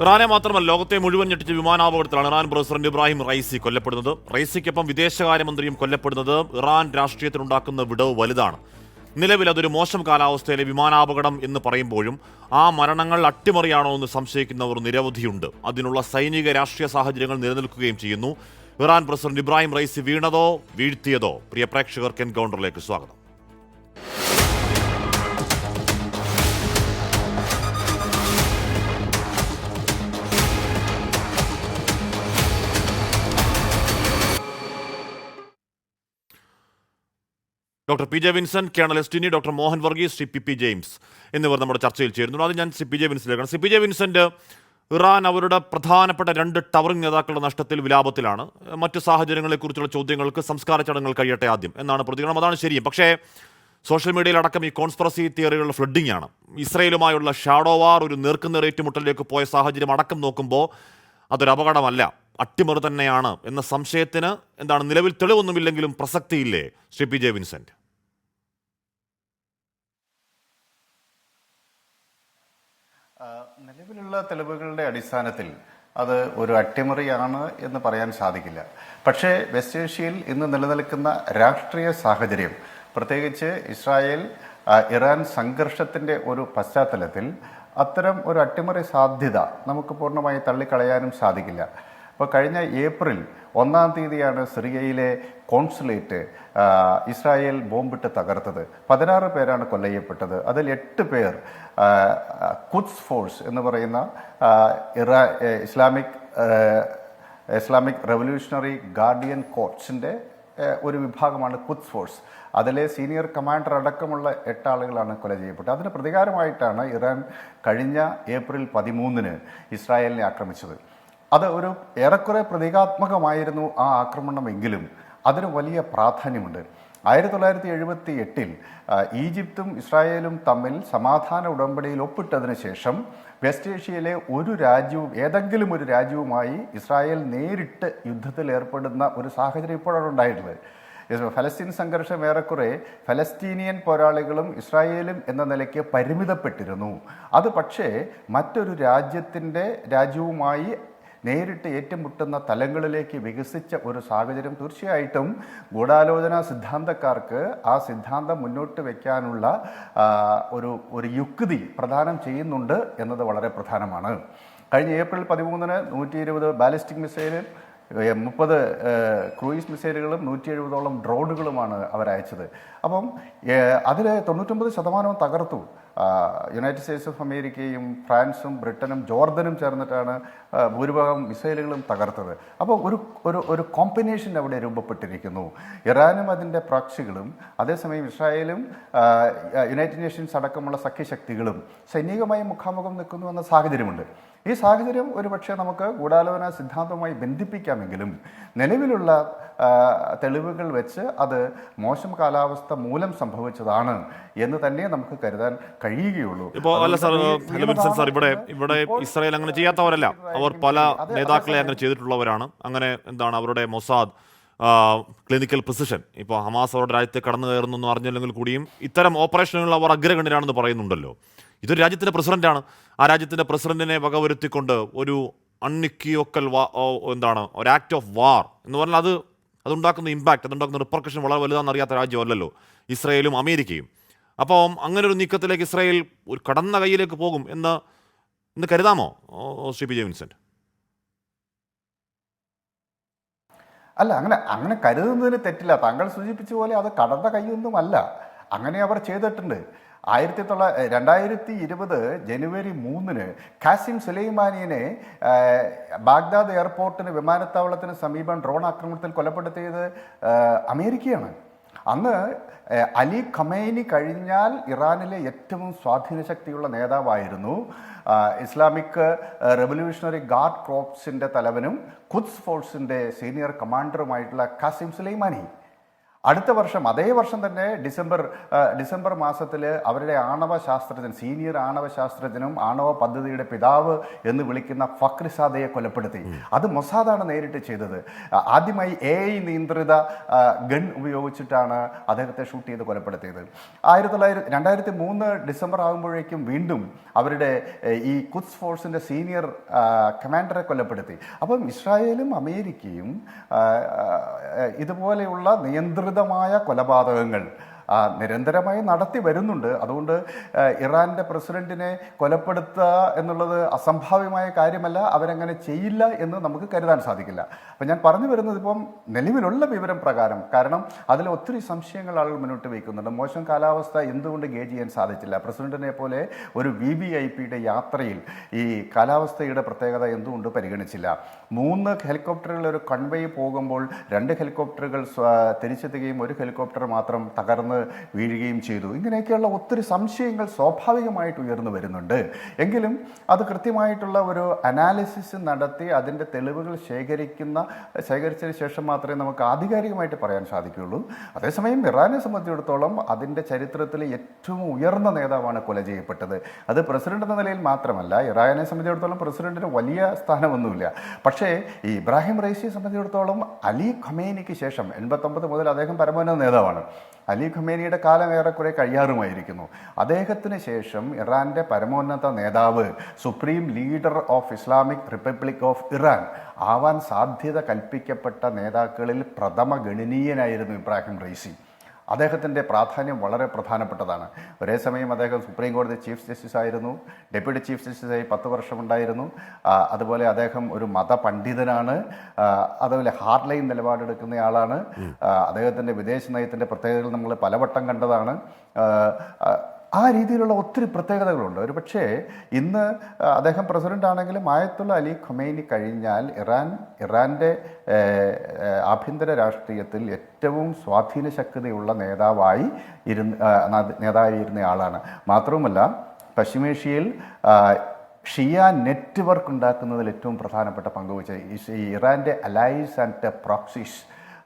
ഇറാനെ മാത്രമല്ല ലോകത്തെ മുഴുവൻ ഞെട്ടിച്ച വിമാനാപകടത്തിലാണ് ഇറാൻ പ്രസിഡന്റ് ഇബ്രാഹിം റൈസി കൊല്ലപ്പെടുന്നത്. റൈസിക്കൊപ്പം വിദേശകാര്യമന്ത്രിയും കൊല്ലപ്പെടുന്നത് ഇറാൻ രാഷ്ട്രീയത്തിനുണ്ടാക്കുന്ന വിടവ് വലുതാണ്. നിലവിൽ അതൊരു മോശം കാലാവസ്ഥയിലെ വിമാനാപകടം എന്ന് പറയുമ്പോഴും ആ മരണങ്ങൾ അട്ടിമറിയാണോ എന്ന് സംശയിക്കുന്നവർ നിരവധിയുണ്ട്. അതിനുള്ള സൈനിക രാഷ്ട്രീയ സാഹചര്യങ്ങൾ നിലനിൽക്കുകയും ചെയ്യുന്നു. ഇറാൻ പ്രസിഡന്റ് ഇബ്രാഹിം റൈസി വീണതോ വീഴ്ത്തിയതോ? പ്രിയ പ്രേക്ഷകർക്ക് എൻകൗണ്ടറിലേക്ക് സ്വാഗതം. Doctor P J Vincent, colonel എസ്റ്റിനി, doctor Mohan Varghese, Shri P P James എന്നിവർ നമ്മുടെ ചർച്ചയിൽ ചേരുന്നു. അത് ഞാൻ ശ്രീ പി ജെ വിൻസെന്റിലേക്കാണ്. Shri P J Vincent, Iran അവരുടെ പ്രധാനപ്പെട്ട 2 ടവറിംഗ് നേതാക്കളുടെ നഷ്ടത്തിൽ വിലാപത്തിലാണ്. മറ്റു സാഹചര്യങ്ങളെക്കുറിച്ചുള്ള ചോദ്യങ്ങൾക്ക് സംസ്കാര ചടങ്ങുകൾ കഴിയട്ടെ ആദ്യം എന്നാണ് പ്രതികരണം. അതാണ് ശരിയും. പക്ഷേ സോഷ്യൽ മീഡിയയിലടക്കം ഈ കോൺസ്പിറസി തിയറികളുടെ ഫ്ലഡിംഗ് ആണ്. ഇസ്രയേലുമായുള്ള ഷാഡോ വാർ ഒരു നേർക്കുനേർ ഏറ്റുമുട്ടലിലേക്ക് പോയ സാഹചര്യം അടക്കം നോക്കുമ്പോൾ അതൊരു അപകടമല്ല, അട്ടിമറി തന്നെയാണ് എന്ന സംശയത്തിന് എന്താണ് നിലവിൽ തെളിവൊന്നുമില്ലെങ്കിലും പ്രസക്തിയില്ലേ ശ്രീ പി ജെ വിൻസെന്റ്? നിലവിലുള്ള തെളിവുകളുടെ അടിസ്ഥാനത്തിൽ അത് ഒരു അട്ടിമറിയാണ് എന്ന് പറയാൻ സാധിക്കില്ല. പക്ഷേ വെസ്റ്റ് ഏഷ്യയിൽ ഇന്ന് നിലനിൽക്കുന്ന രാഷ്ട്രീയ സാഹചര്യം, പ്രത്യേകിച്ച് ഇസ്രായേൽ ഇറാൻ സംഘർഷത്തിൻ്റെ ഒരു പശ്ചാത്തലത്തിൽ അത്തരം ഒരു അട്ടിമറി സാധ്യത നമുക്ക് പൂർണ്ണമായി തള്ളിക്കളയാനും സാധിക്കില്ല. അപ്പോൾ കഴിഞ്ഞ ഏപ്രിൽ 1-ാം തീയതിയാണ് സിറിയയിലെ കോൺസുലേറ്റ് ഇസ്രായേൽ ബോംബിട്ട് തകർത്തത്. 16 പേരാണ് കൊല്ലപ്പെട്ടത്. അതിൽ 8 പേർ ഖുദ്സ് ഫോഴ്സ് എന്ന് പറയുന്ന ഇസ്ലാമിക് റെവല്യൂഷണറി ഗാർഡിയൻ കോർപ്സിൻ്റെ ഒരു വിഭാഗമാണ് ഖുദ്സ് ഫോഴ്സ്. അതിലെ സീനിയർ കമാൻഡർ അടക്കമുള്ള 8 ആളുകളാണ് കൊല ചെയ്യപ്പെട്ടത്. അതിന് പ്രതികാരമായിട്ടാണ് ഇറാൻ കഴിഞ്ഞ ഏപ്രിൽ 13-ന് ഇസ്രായേലിനെ ആക്രമിച്ചത്. അത് ഒരു ഏറെക്കുറെ പ്രതീകാത്മകമായിരുന്നു ആ ആക്രമണമെങ്കിലും അതിന് വലിയ പ്രാധാന്യമുണ്ട്. 1978-ൽ ഈജിപ്തും ഇസ്രായേലും തമ്മിൽ സമാധാന ഉടമ്പടിയിൽ ഒപ്പിട്ടതിന് ശേഷം വെസ്റ്റ് ഏഷ്യയിലെ ഒരു രാജ്യവും ഏതെങ്കിലും ഒരു രാജ്യവുമായി ഇസ്രായേൽ നേരിട്ട് യുദ്ധത്തിൽ ഏർപ്പെടുന്ന ഒരു സാഹചര്യം ഇപ്പോഴാണ് ഉണ്ടായിട്ടുള്ളത്. ഫലസ്തീൻ സംഘർഷം ഏറെക്കുറെ ഫലസ്തീനിയൻ പോരാളികളും ഇസ്രായേലും എന്ന നിലയ്ക്ക് പരിമിതപ്പെട്ടിരുന്നു. അത് പക്ഷേ മറ്റൊരു രാജ്യവുമായി നേരിട്ട് ഏറ്റുമുട്ടുന്ന തലങ്ങളിലേക്ക് വികസിച്ച ഒരു സാഹചര്യം തീർച്ചയായിട്ടും ഗൂഢാലോചന സിദ്ധാന്തക്കാർക്ക് ആ സിദ്ധാന്തം മുന്നോട്ട് വയ്ക്കാനുള്ള ഒരു യുക്തി പ്രദാനം ചെയ്യുന്നുണ്ട് എന്നത് വളരെ പ്രധാനമാണ്. കഴിഞ്ഞ ഏപ്രിൽ 13-ന് 120 ബാലിസ്റ്റിക് മിസൈലും 30 ക്രൂയിസ് മിസൈലുകളും 170ഓളം ഡ്രോണുകളുമാണ് അവരയച്ചത്. അപ്പം അതിൽ 99% തകർത്തു. യുണൈറ്റഡ് സ്റ്റേറ്റ്സ് ഓഫ് അമേരിക്കയും ഫ്രാൻസും ബ്രിട്ടനും ജോർദനും ചേർന്നിട്ടാണ് ഭൂരിഭാഗം മിസൈലുകളും തകർത്തത്. അപ്പോൾ ഒരു കോമ്പിനേഷൻ അവിടെ രൂപപ്പെട്ടിരിക്കുന്നു. ഇറാനും അതിൻ്റെ പ്രോക്സികളും അതേസമയം ഇസ്രായേലും യുണൈറ്റഡ് നേഷൻസ് അടക്കമുള്ള സഖ്യശക്തികളും സൈനികമായി മുഖാമുഖം നിൽക്കുന്നു എന്ന സാഹചര്യമുണ്ട്. ഈ സാഹചര്യം ഒരുപക്ഷെ നമുക്ക് ഗൂഢാലോചന സിദ്ധാന്തവുമായി ബന്ധിപ്പിക്കാമെങ്കിലും നിലവിലുള്ള തെളിവുകൾ വെച്ച് അത് മോശം കാലാവസ്ഥ മൂലം സംഭവിച്ചതാണ് എന്ന് തന്നെ നമുക്ക് കരുതാൻ കഴിയുകയുള്ളൂ. ഇപ്പോൾ അല്ല സാർ, ഇവിടെ ഇസ്രായേൽ അങ്ങനെ ചെയ്യാത്തവരല്ല. അവർ പല നേതാക്കളെ അങ്ങനെ ചെയ്തിട്ടുള്ളവരാണ്. അങ്ങനെ അവരുടെ മൊസാദ് ക്ലിനിക്കൽ പ്രിസിഷൻ, ഇപ്പോൾ ഹമാസ് അവരുടെ രാജ്യത്തെ കടന്നു കയറുന്നു അറിഞ്ഞില്ലെങ്കിൽ കൂടിയും ഇത്തരം ഓപ്പറേഷനുകൾ അവർ അഗ്രഗണ്യരാണെന്ന് പറയുന്നുണ്ടല്ലോ. ഇതൊരു രാജ്യത്തിൻ്റെ പ്രസിഡന്റാണ്. ആ രാജ്യത്തിൻ്റെ പ്രസിഡന്റിനെ വകവരുത്തിക്കൊണ്ട് ഒരു അൺഇക്വിവോക്കൽ ഒരു ആക്ട് ഓഫ് വാർ എന്ന് പറഞ്ഞാൽ അതുണ്ടാക്കുന്ന ഇമ്പാക്റ്റ്, അതുണ്ടാക്കുന്ന റിപ്പർക്കഷൻ വളരെ വലുതാണെന്ന് അറിയാത്ത രാജ്യമല്ലല്ലോ ഇസ്രായേലും അമേരിക്കയും. അപ്പം അങ്ങനെ ഒരു നീക്കത്തിലേക്ക് ഇസ്രായേൽ ഒരു കടന്ന കൈയിലേക്ക് പോകും എന്ന് കരുതാമോ ശ്രീ പി ജെ വിൻസെന്റ്? അല്ല, അങ്ങനെ കരുതുന്നതിന് തെറ്റില്ല. താങ്കൾ സൂചിപ്പിച്ച പോലെ അത് കടന്ന കൈയൊന്നുമല്ല. അങ്ങനെ അവർ ചെയ്തിട്ടുണ്ട്. 2020 ജനുവരി 3-ന് ഖാസിം സുലൈമാനിയെ ബാഗ്ദാദ് എയർപോർട്ടിന് വിമാനത്താവളത്തിന് സമീപം ഡ്രോൺ ആക്രമണത്തിൽ കൊലപ്പെടുത്തിയത് അമേരിക്കയാണ്. അന്ന് അലി ഖമൈനി കഴിഞ്ഞാൽ ഇറാനിലെ ഏറ്റവും സ്വാധീന ശക്തിയുള്ള നേതാവായിരുന്നു ഇസ്ലാമിക് റെവല്യൂഷണറി ഗാർഡ് കോർപ്സിൻ്റെ തലവനും ഖുദ്സ് ഫോഴ്സിൻ്റെ സീനിയർ കമാൻഡറുമായിട്ടുള്ള ഖാസിം സുലൈമാനി. അടുത്ത വർഷം അതേ വർഷം തന്നെ ഡിസംബർ മാസത്തിൽ അവരുടെ സീനിയർ ആണവ ശാസ്ത്രജ്ഞനും ആണവ പദ്ധതിയുടെ പിതാവ് എന്ന് വിളിക്കുന്ന ഫക്രിസാദയെ കൊലപ്പെടുത്തി. അത് മൊസാദാണ് നേരിട്ട് ചെയ്തത്. ആദ്യമായി AI നിയന്ത്രിത ഗൺ ഉപയോഗിച്ചിട്ടാണ് അദ്ദേഹത്തെ ഷൂട്ട് ചെയ്ത് കൊലപ്പെടുത്തിയത്. 2003 ഡിസംബർ ആകുമ്പോഴേക്കും വീണ്ടും അവരുടെ ഈ ഖുദ്സ് ഫോഴ്സിന്റെ സീനിയർ കമാൻഡറെ കൊലപ്പെടുത്തി. അപ്പം ഇസ്രായേലും അമേരിക്കയും ഇതുപോലെയുള്ള നിയന്ത്രിതമായ കൊലപാതകങ്ങൾ നിരന്തരമായി നടത്തി വരുന്നുണ്ട്. അതുകൊണ്ട് ഇറാന്റെ പ്രസിഡന്റിനെ കൊലപ്പെടുത്തുക എന്നുള്ളത് അസംഭാവ്യമായ കാര്യമല്ല. അവരങ്ങനെ ചെയ്യില്ല എന്ന് നമുക്ക് കരുതാൻ സാധിക്കില്ല. അപ്പം ഞാൻ പറഞ്ഞു വരുന്നത് ഇപ്പം നിലവിലുള്ള വിവരം പ്രകാരം, കാരണം അതിൽ ഒത്തിരി സംശയങ്ങൾ ആളുകൾ മുന്നോട്ട് വയ്ക്കുന്നുണ്ട്. മോശം കാലാവസ്ഥ എന്തുകൊണ്ട് ഗേജ് ചെയ്യാൻ സാധിച്ചില്ല? പ്രസിഡന്റിനെ പോലെ ഒരു VVIPയുടെ യാത്രയിൽ ഈ കാലാവസ്ഥയുടെ പ്രത്യേകത എന്തുകൊണ്ട് പരിഗണിച്ചില്ല? 3 ഹെലികോപ്റ്ററുകൾ ഒരു കൺവേ പോകുമ്പോൾ 2 ഹെലികോപ്റ്ററുകൾ തിരിച്ചെത്തുകയും 1 ഹെലികോപ്റ്റർ മാത്രം തകർന്ന് വീഴുകയും ചെയ്തു. ഇങ്ങനെയൊക്കെയുള്ള ഒത്തിരി സംശയങ്ങൾ സ്വാഭാവികമായിട്ട് ഉയർന്നു വരുന്നുണ്ട്. എങ്കിലും അത് കൃത്യമായിട്ടുള്ള ഒരു അനാലിസിസ് നടത്തി അതിൻ്റെ തെളിവുകൾ ശേഖരിച്ചതിന് ശേഷം മാത്രമേ നമുക്ക് ആധികാരികമായിട്ട് പറയാൻ സാധിക്കുകയുള്ളൂ. അതേസമയം ഇറാനെ സംബന്ധിച്ചിടത്തോളം അതിൻ്റെ ചരിത്രത്തിലെ ഏറ്റവും ഉയർന്ന നേതാവാണ് കൊല ചെയ്യപ്പെട്ടത്. അത് പ്രസിഡന്റ് എന്ന നിലയിൽ മാത്രമല്ല, ഇറാനെ സംബന്ധിച്ചിടത്തോളം പ്രസിഡന്റിന് വലിയ സ്ഥാനമൊന്നുമില്ല. പക്ഷേ ഈ ഇബ്രാഹിം റൈസിയെ സംബന്ധിച്ചിടത്തോളം അലി ഖമേനിക്ക് ശേഷം 89 മുതൽ അദ്ദേഹം പരമോന്നത നേതാവാണ്. അലി ഖമേനിയുടെ കാലം ഏറെക്കുറെ കഴിയാറുമായിരിക്കുന്നു. അദ്ദേഹത്തിന് ശേഷം ഇറാന്റെ പരമോന്നത നേതാവ്, supreme leader of Islamic republic of Iran ആവാൻ സാധ്യത കൽപ്പിക്കപ്പെട്ട നേതാക്കളിൽ പ്രഥമ ഗണനീയനായിരുന്നു ഇബ്രാഹിം റൈസി. അദ്ദേഹത്തിൻ്റെ പ്രാധാന്യം വളരെ പ്രധാനപ്പെട്ടതാണ്. ഒരേ സമയം അദ്ദേഹം സുപ്രീം കോടതി ചീഫ് ജസ്റ്റിസ് ആയിരുന്നു, ഡെപ്യൂട്ടി ചീഫ് ജസ്റ്റിസായി 10 വർഷമുണ്ടായിരുന്നു. അതുപോലെ അദ്ദേഹം ഒരു മതപണ്ഡിതനാണ്. അതുപോലെ ഹാർഡ് ലൈൻ നിലപാടെടുക്കുന്നയാളാണ്. അദ്ദേഹത്തിൻ്റെ വിദേശ നയത്തിൻ്റെ പ്രത്യേകതകൾ നമ്മൾ പലവട്ടം കണ്ടതാണ്. ആ രീതിയിലുള്ള ഒത്തിരി പ്രത്യേകതകളുണ്ട്. ഒരു പക്ഷേ ഇന്ന് അദ്ദേഹം പ്രസിഡന്റ് ആണെങ്കിലും ആയത്തുള്ള അലി ഖമേനി കഴിഞ്ഞാൽ ഇറാൻ്റെ ആഭ്യന്തര രാഷ്ട്രീയത്തിൽ ഏറ്റവും സ്വാധീന ശക്തിയുള്ള നേതാവായിരുന്ന ആളാണ്. മാത്രവുമല്ല പശ്ചിമേഷ്യയിൽ ഷിയ നെറ്റ്വർക്ക് ഉണ്ടാക്കുന്നതിൽ ഏറ്റവും പ്രധാനപ്പെട്ട പങ്കുവച്ച ഈ ഇറാൻ്റെ അലൈസ് ആൻഡ് പ്രോക്സിസ്,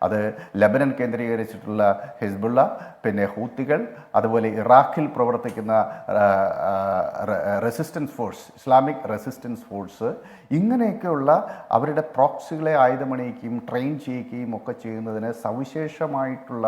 അത് ലബനൻ കേന്ദ്രീകരിച്ചിട്ടുള്ള ഹിസ്ബുള്ള, പിന്നെ ഹൂത്തികൾ, അതുപോലെ ഇറാഖിൽ പ്രവർത്തിക്കുന്ന resistance force, Islamic resistance force, ഇങ്ങനെയൊക്കെയുള്ള അവരുടെ പ്രോക്സികളെ ആയുധമണിയിക്കുകയും ട്രെയിൻ ചെയ്യിക്കുകയും ഒക്കെ ചെയ്യുന്നതിന് സവിശേഷമായിട്ടുള്ള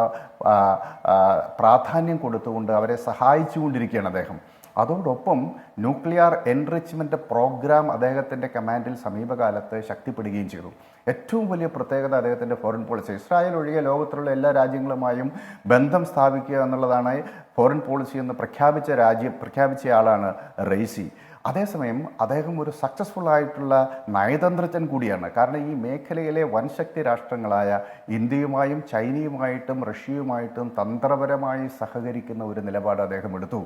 പ്രാധാന്യം കൊടുത്തുകൊണ്ട് അവരെ സഹായിച്ചുകൊണ്ടിരിക്കുകയാണ് അദ്ദേഹം. അതോടൊപ്പം ന്യൂക്ലിയർ എൻറിച്ച്മെൻറ്റ് പ്രോഗ്രാം അദ്ദേഹത്തിൻ്റെ കമാൻഡിൽ സമീപകാലത്ത് ശക്തിപ്പെടുകയും ചെയ്തു. ഏറ്റവും വലിയ പ്രത്യേകത അദ്ദേഹത്തിൻ്റെ ഫോറിൻ പോളിസി, ഇസ്രായേൽ ഒഴികെ ലോകത്തിലുള്ള എല്ലാ രാജ്യങ്ങളുമായും ബന്ധം സ്ഥാപിക്കുക എന്നുള്ളതാണ് ഫോറിൻ പോളിസി എന്ന് പ്രഖ്യാപിച്ചയാളാണ് റൈസി. അതേസമയം അദ്ദേഹം ഒരു സക്സസ്ഫുൾ ആയിട്ടുള്ള നയതന്ത്രജ്ഞൻ കൂടിയാണ്. കാരണം ഈ മേഖലയിലെ വൻശക്തി രാഷ്ട്രങ്ങളായ ഇന്ത്യയുമായും ചൈനയുമായിട്ടും റഷ്യയുമായിട്ടും തന്ത്രപരമായി സഹകരിക്കുന്ന ഒരു നിലപാട് അദ്ദേഹം എടുത്തു.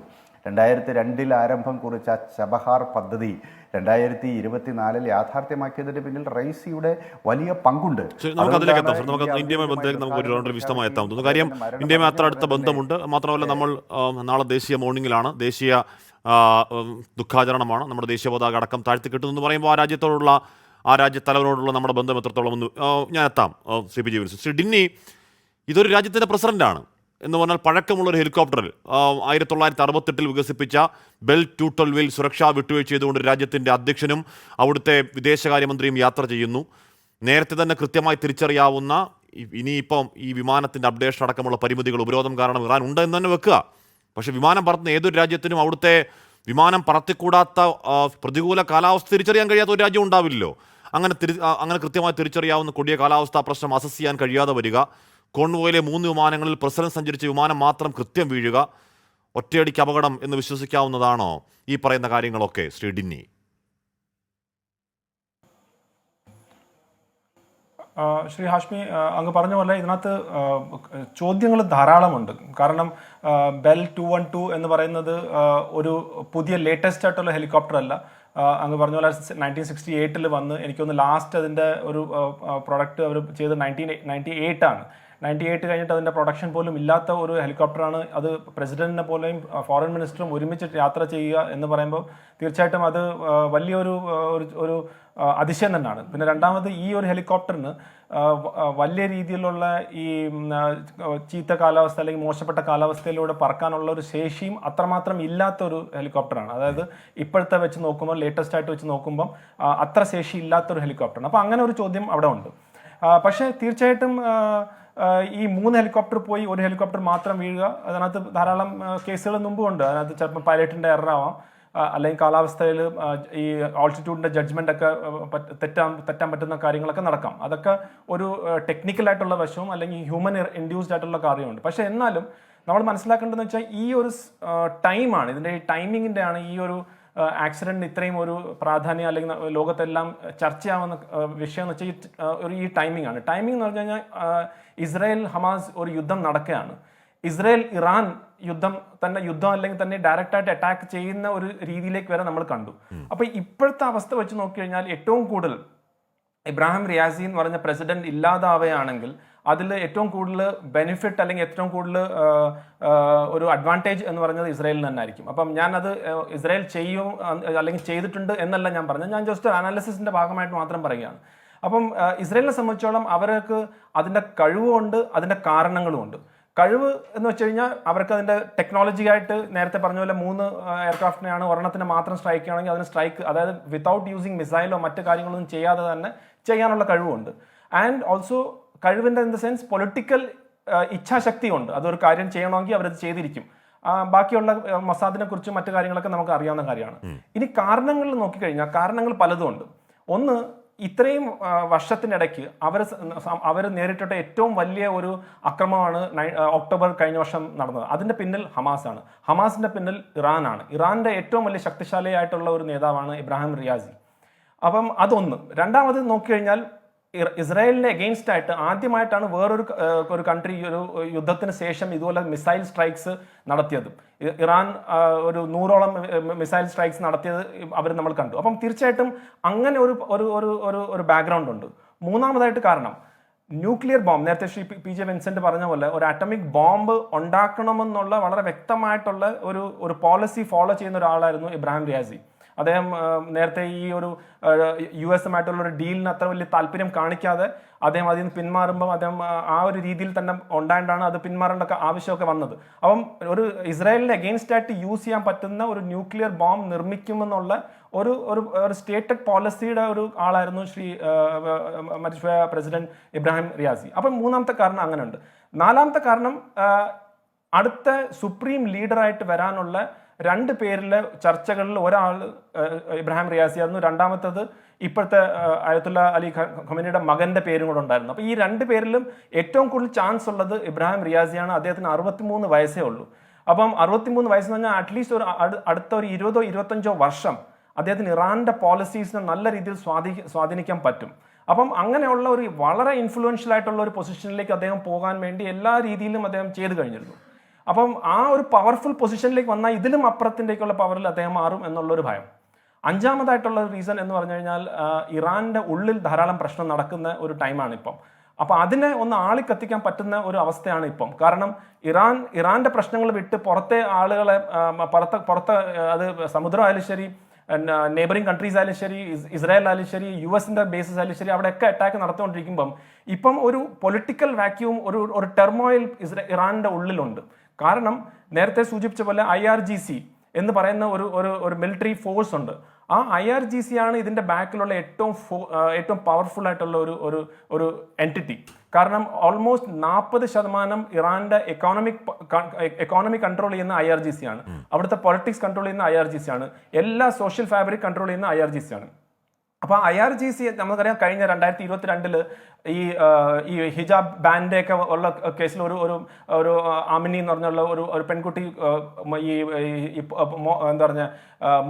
2002 ആരംഭം കുറിച്ച ചബഹാർ പദ്ധതി 2024 യാഥാർത്ഥ്യമാക്കിയതിന് പിന്നിൽ റൈസിയുടെ വലിയ പങ്കുണ്ട്. കാര്യം ഇന്ത്യയുമായി അത്ര അടുത്ത ബന്ധമുണ്ട്. മാത്രമല്ല നമ്മൾ നാളെ ദേശീയ മോർണിംഗിലാണ്, ദേശീയ ദുഃഖാചരണമാണ്, നമ്മുടെ ദേശീയ പതാക അടക്കം താഴ്ത്തി കിട്ടുന്നു പറയുമ്പോൾ ആ രാജ്യത്തലവനോടുള്ള നമ്മുടെ ബന്ധം എത്രത്തോളം എന്ന് ഞാൻ എത്താം. Shri P G Vincent, Shri Dinny, ഇതൊരു രാജ്യത്തിൻ്റെ പ്രസിഡന്റാണ് എന്ന് പറഞ്ഞാൽ പഴക്കമുള്ളൊരു ഹെലികോപ്റ്ററിൽ 1968 വികസിപ്പിച്ച ബെൽ 212 സുരക്ഷാ വിട്ടുവീഴ്ച ചെയ്തുകൊണ്ട് രാജ്യത്തിൻ്റെ അധ്യക്ഷനും അവിടുത്തെ വിദേശകാര്യമന്ത്രിയും യാത്ര ചെയ്യുന്നു. നേരത്തെ തന്നെ കൃത്യമായി തിരിച്ചറിയാവുന്ന ഇനിയിപ്പം ഈ വിമാനത്തിൻ്റെ അപ്ഡേഷൻ അടക്കമുള്ള പരിമിതികൾ, ഉപരോധം കാരണം ഇറാൻ ഉണ്ട് എന്ന് തന്നെ വെക്കുക. പക്ഷേ വിമാനം പറത്തുന്ന ഏതൊരു രാജ്യത്തിനും അവിടുത്തെ വിമാനം പറത്തിക്കൂടാത്ത പ്രതികൂല കാലാവസ്ഥ തിരിച്ചറിയാൻ കഴിയാത്ത ഒരു രാജ്യം ഉണ്ടാവില്ലല്ലോ. അങ്ങനെ കൃത്യമായി തിരിച്ചറിയാവുന്ന കൊടിയ കാലാവസ്ഥാ പ്രശ്നം അസസ് ചെയ്യാൻ കഴിയാതെ വരിക, കോൺവോയിലെ 3 വിമാനങ്ങളിൽ പ്രസിഡന്റ് സഞ്ചരിച്ച വിമാനം മാത്രം കൃത്യം വീഴുക, ഒറ്റയടിക്ക് അപകടം എന്ന് വിശ്വസിക്കാവുന്നതാണോ ഈ പറയുന്ന കാര്യങ്ങളൊക്കെ ശ്രീ ഡിന്നി? ശ്രീ ഹാഷ്മി, അങ്ങ് പറഞ്ഞ പോലെ ഇതിനകത്ത് ചോദ്യങ്ങൾ ധാരാളമുണ്ട്. കാരണം ബെൽ 212 എന്ന് പറയുന്നത് ഒരു പുതിയ ലേറ്റസ്റ്റ് ആയിട്ടുള്ള ഹെലികോപ്റ്റർ അല്ല. അങ്ങ് പറഞ്ഞ പോലെ 1968 വന്ന് എനിക്കൊന്ന് ലാസ്റ്റ് അതിൻ്റെ ഒരു പ്രൊഡക്റ്റ് അവർ ചെയ്ത് 1998 ആണ്. 98 കഴിഞ്ഞിട്ട് അതിൻ്റെ പ്രൊഡക്ഷൻ പോലും ഇല്ലാത്ത ഒരു ഹെലികോപ്റ്ററാണ്. അത് പ്രസിഡന്റിനെ പോലെയും ഫോറിൻ മിനിസ്റ്ററും ഒരുമിച്ച് യാത്ര ചെയ്യുക എന്ന് പറയുമ്പോൾ തീർച്ചയായിട്ടും അത് വലിയൊരു ഒരു അതിശയം തന്നെയാണ്. പിന്നെ രണ്ടാമത് ഈ ഒരു ഹെലികോപ്റ്ററിന് വലിയ രീതിയിലുള്ള ഈ ചീത്ത കാലാവസ്ഥ അല്ലെങ്കിൽ മോശപ്പെട്ട കാലാവസ്ഥയിലൂടെ പറക്കാനുള്ള ഒരു ശേഷിയും അത്രമാത്രം ഇല്ലാത്തൊരു ഹെലികോപ്റ്ററാണ്. അതായത് ഇപ്പോഴത്തെ വെച്ച് നോക്കുമ്പോൾ, ലേറ്റസ്റ്റ് ആയിട്ട് വെച്ച് നോക്കുമ്പം അത്ര ശേഷി ഇല്ലാത്തൊരു ഹെലികോപ്റ്ററാണ്. അപ്പോൾ അങ്ങനെ ഒരു ചോദ്യം അവിടെ ഉണ്ട്. പക്ഷേ തീർച്ചയായിട്ടും ഈ 3 ഹെലികോപ്റ്റർ പോയി 1 ഹെലികോപ്റ്റർ മാത്രം വീഴുക, അതിനകത്ത് ധാരാളം കേസുകൾ മുമ്പുണ്ട്. അതിനകത്ത് ചിലപ്പോൾ പൈലറ്റിൻ്റെ എറർ ആവാം, അല്ലെങ്കിൽ കാലാവസ്ഥയിൽ ഈ ഓൾട്ടിറ്റ്യൂഡിൻ്റെ ജഡ്ജ്മെൻ്റ് ഒക്കെ തെറ്റാൻ പറ്റുന്ന കാര്യങ്ങളൊക്കെ നടക്കാം. അതൊക്കെ ഒരു ടെക്നിക്കലായിട്ടുള്ള വശവും അല്ലെങ്കിൽ ഹ്യൂമൻ ഇൻഡ്യൂസ്ഡ് ആയിട്ടുള്ള കാര്യമുണ്ട്. പക്ഷേ എന്നാലും നമ്മൾ മനസ്സിലാക്കേണ്ടതെന്ന് വെച്ചാൽ ഈ ഒരു ടൈമാണ്, ഇതിൻ്റെ ഈ ടൈമിങ്ങിൻ്റെ ആണ് ഈ ഒരു ആക്സിഡൻറ്റിന് ഇത്രയും ഒരു പ്രാധാന്യം അല്ലെങ്കിൽ ലോകത്തെല്ലാം ചർച്ചയാവുന്ന വിഷയം എന്ന് വെച്ചാൽ ഈ ടൈമിംഗ് ആണ്. ടൈമിംഗ് എന്ന് പറഞ്ഞു കഴിഞ്ഞാൽ ഇസ്രായേൽ ഹമാസ് ഒരു യുദ്ധം നടക്കുകയാണ്. ഇസ്രായേൽ ഇറാൻ യുദ്ധം അല്ലെങ്കിൽ തന്നെ ഡയറക്റ്റായിട്ട് അറ്റാക്ക് ചെയ്യുന്ന ഒരു രീതിയിലേക്ക് വരെ നമ്മൾ കണ്ടു. അപ്പോൾ ഇപ്പോഴത്തെ അവസ്ഥ വെച്ച് നോക്കിക്കഴിഞ്ഞാൽ ഏറ്റവും കൂടുതൽ ഇബ്രാഹിം റിയാസി എന്ന് പറഞ്ഞ പ്രസിഡന്റ് ഇല്ലാതാവുകയാണെങ്കിൽ അതിൽ ഏറ്റവും കൂടുതൽ ബെനിഫിറ്റ് അല്ലെങ്കിൽ ഏറ്റവും കൂടുതൽ ഒരു അഡ്വാൻറ്റേജ് എന്ന് പറയുന്നത് ഇസ്രായേലിന് തന്നെ ആയിരിക്കും. അപ്പം ഞാനത് ഇസ്രായേൽ ചെയ്യും അല്ലെങ്കിൽ ചെയ്തിട്ടുണ്ട് എന്നല്ല ഞാൻ പറഞ്ഞത്, ഞാൻ ജസ്റ്റ് അനാലിസിസിന്റെ ഭാഗമായിട്ട് മാത്രം പറയുകയാണ്. അപ്പം ഇസ്രായേലിനെ സംബന്ധിച്ചോളം അവർക്ക് അതിൻ്റെ കഴിവുമുണ്ട്, അതിൻ്റെ കാരണങ്ങളുമുണ്ട്. കഴിവ് എന്ന് വെച്ച് കഴിഞ്ഞാൽ അവർക്ക് അതിൻ്റെ ടെക്നോളജിയായിട്ട് നേരത്തെ പറഞ്ഞ പോലെ 3 എയർക്രാഫ്റ്റിനെയാണ് ഒരെണ്ണത്തിന് മാത്രം സ്ട്രൈക്ക് ചെയ്യണമെങ്കിൽ അതിന് സ്ട്രൈക്ക്, അതായത് വിത്തൗട്ട് യൂസിങ് മിസൈലോ മറ്റു കാര്യങ്ങളൊന്നും ചെയ്യാതെ തന്നെ ചെയ്യാനുള്ള കഴിവുണ്ട്. ആൻഡ് ഓൾസോ കഴിവിൻ്റെ ഇൻ ദ സെൻസ് പൊളിറ്റിക്കൽ ഇച്ഛാശക്തി ഉണ്ട്. അതൊരു കാര്യം ചെയ്യണമെങ്കിൽ അവരത് ചെയ്തിരിക്കും. ബാക്കിയുള്ള മൊസാദിനെ കുറിച്ചും മറ്റു കാര്യങ്ങളൊക്കെ നമുക്ക് അറിയാവുന്ന കാര്യമാണ്. ഇനി കാരണങ്ങളിൽ നോക്കിക്കഴിഞ്ഞാൽ കാരണങ്ങൾ പലതും ഉണ്ട്. ഒന്ന്, ഇത്രയും വർഷത്തിനിടയ്ക്ക് അവർ നേരിട്ടിട്ട ഏറ്റവും വലിയ ഒരു അക്രമമാണ് ഒക്ടോബർ കഴിഞ്ഞ വർഷം നടന്നത്. അതിൻ്റെ പിന്നിൽ ഹമാസാണ്. ഹമാസിൻ്റെ പിന്നിൽ ഇറാനാണ്. ഇറാൻ്റെ ഏറ്റവും വലിയ ശക്തിശാലിയായിട്ടുള്ള ഒരു നേതാവാണ് ഇബ്രാഹിം റിയാസി. അപ്പം അതൊന്ന്. രണ്ടാമത് നോക്കിക്കഴിഞ്ഞാൽ ഇസ്രായേലിനെ എഗെയിൻസ്റ്റ് ആയിട്ട് ആദ്യമായിട്ടാണ് വേറൊരു കൺട്രി ഒരു യുദ്ധത്തിന് ശേഷം ഇതുപോലെ മിസൈൽ സ്ട്രൈക്സ് നടത്തിയത്. ഇറാൻ ഒരു 100ഓളം മിസൈൽ സ്ട്രൈക്സ് നടത്തിയത് നമ്മൾ കണ്ടു. അപ്പം തീർച്ചയായിട്ടും അങ്ങനെ ഒരു ബാക്ക്ഗ്രൗണ്ട് ഉണ്ട്. മൂന്നാമതായിട്ട് കാരണം ന്യൂക്ലിയർ ബോംബ്, നേരത്തെ ശ്രീ PJ വിൻസെന്റ് പറഞ്ഞ പോലെ ഒരു അറ്റോമിക് ബോംബ് ഉണ്ടാക്കണമെന്നുള്ള വളരെ വ്യക്തമായിട്ടുള്ള ഒരു പോളിസി ഫോളോ ചെയ്യുന്ന ഒരാളായിരുന്നു ഇബ്രാഹിം റിയാസി. അദ്ദേഹം നേരത്തെ ഈ ഒരു US-ഉമായിട്ടുള്ള ഒരു ഡീലിന് അത്ര വലിയ താല്പര്യം കാണിക്കാതെ അദ്ദേഹം അതിൽ നിന്ന് പിന്മാറുമ്പം അദ്ദേഹം ആ ഒരു രീതിയിൽ തന്നെ ഉണ്ടായിട്ടാണ് അത് പിന്മാറേണ്ട ആവശ്യമൊക്കെ വന്നത്. അപ്പം ഒരു ഇസ്രായേലിനെ എഗെയിൻസ്റ്റ് ആയിട്ട് യൂസ് ചെയ്യാൻ പറ്റുന്ന ഒരു ന്യൂക്ലിയർ ബോംബ് നിർമ്മിക്കുമെന്നുള്ള ഒരു സ്റ്റേറ്റഡ് പോളിസിയുടെ ഒരു ആളായിരുന്നു പ്രസിഡന്റ് ഇബ്രാഹിം റിയാസി. അപ്പം മൂന്നാമത്തെ കാരണം അങ്ങനെ ഉണ്ട്. നാലാമത്തെ കാരണം അടുത്ത സുപ്രീം ലീഡറായിട്ട് വരാനുള്ള 2 പേരിലെ ചർച്ചകളിൽ ഒരാൾ ഇബ്രാഹിം റിയാസി ആയിരുന്നു. രണ്ടാമത്തത് ഇപ്പോഴത്തെ അയത്തുള്ള അലി ഖമേനിയുടെ മകന്റെ പേരും കൂടെ ഉണ്ടായിരുന്നു. അപ്പോൾ ഈ 2 പേരിലും ഏറ്റവും കൂടുതൽ ചാൻസ് ഉള്ളത് ഇബ്രാഹിം റിയാസിയാണ്. അദ്ദേഹത്തിന് 63 വയസ്സേ ഉള്ളൂ. അപ്പം 63 വയസ്സെന്ന് പറഞ്ഞാൽ അറ്റ്ലീസ്റ്റ് അടുത്ത ഒരു 20-25 വർഷം അദ്ദേഹത്തിന് ഇറാന്റെ പോളിസീസിനെ നല്ല രീതിയിൽ സ്വാധീനിക്കാൻ പറ്റും. അപ്പം അങ്ങനെയുള്ള ഒരു വളരെ ഇൻഫ്ലുവൻഷ്യൽ ആയിട്ടുള്ള ഒരു പൊസിഷനിലേക്ക് അദ്ദേഹം പോകാൻ വേണ്ടി എല്ലാ രീതിയിലും അദ്ദേഹം ചെയ്തു കഴിഞ്ഞിരുന്നു. അപ്പം ആ ഒരു പവർഫുൾ പൊസിഷനിലേക്ക് വന്നാൽ ഇതിലും അപ്പുറത്തിൻ്റെക്കുള്ള പവറിൽ അദ്ദേഹം മാറും എന്നുള്ളൊരു ഭയം. അഞ്ചാമതായിട്ടുള്ള റീസൺ എന്ന് പറഞ്ഞു കഴിഞ്ഞാൽ ഇറാന്റെ ഉള്ളിൽ ധാരാളം പ്രശ്നം നടക്കുന്ന ഒരു ടൈമാണ് ഇപ്പം. അപ്പം അതിനെ ഒന്ന് ആളിക്കത്തിക്കാൻ പറ്റുന്ന ഒരു അവസ്ഥയാണ് ഇപ്പം. കാരണം ഇറാന്റെ പ്രശ്നങ്ങൾ വിട്ട് പുറത്തെ ആളുകളെ പുറത്ത് അത് സമുദ്രം ആയാലും ശരി, നെയ്ബറിംഗ് കൺട്രീസ് ആയാലും ശരി, ഇസ്രായേൽ ആയാലും ശരി, US-ന്റെ ബേസസ് ആയാലും ശരി, അവിടെയൊക്കെ അറ്റാക്ക് നടത്തിക്കൊണ്ടിരിക്കുമ്പം ഇപ്പം ഒരു പൊളിറ്റിക്കൽ വാക്യൂം, ഒരു ടെർമോയിൽ ഇറാന്റെ ഉള്ളിലുണ്ട്. കാരണം നേരത്തെ സൂചിപ്പിച്ച പോലെ IRGC എന്ന് പറയുന്ന ഒരു മിലിറ്ററി ഫോഴ്സ് ഉണ്ട്. ആ IRGC ആണ് ഇതിന്റെ ബാക്കിലുള്ള ഏറ്റവും പവർഫുൾ ആയിട്ടുള്ള ഒരു എൻറ്റിറ്റി. കാരണം ഓൾമോസ്റ്റ് 40% ഇറാന്റെ എക്കോണമി കൺട്രോൾ ചെയ്യുന്ന IRGC ആണ്. അവിടുത്തെ പൊളിറ്റിക്സ് കൺട്രോൾ ചെയ്യുന്ന IRGC ആണ്. എല്ലാ സോഷ്യൽ ഫാബ്രിക് കൺട്രോൾ ചെയ്യുന്ന IRGC ആണ്. അപ്പൊ IRGC നമുക്കറിയാം കഴിഞ്ഞ 2022 ഈ ഹിജാബ് ബാൻഡ് ഒക്കെ ഉള്ള കേസിൽ ഒരു ആമിനി എന്ന് പറഞ്ഞുള്ള ഒരു പെൺകുട്ടി എന്താ പറഞ്ഞ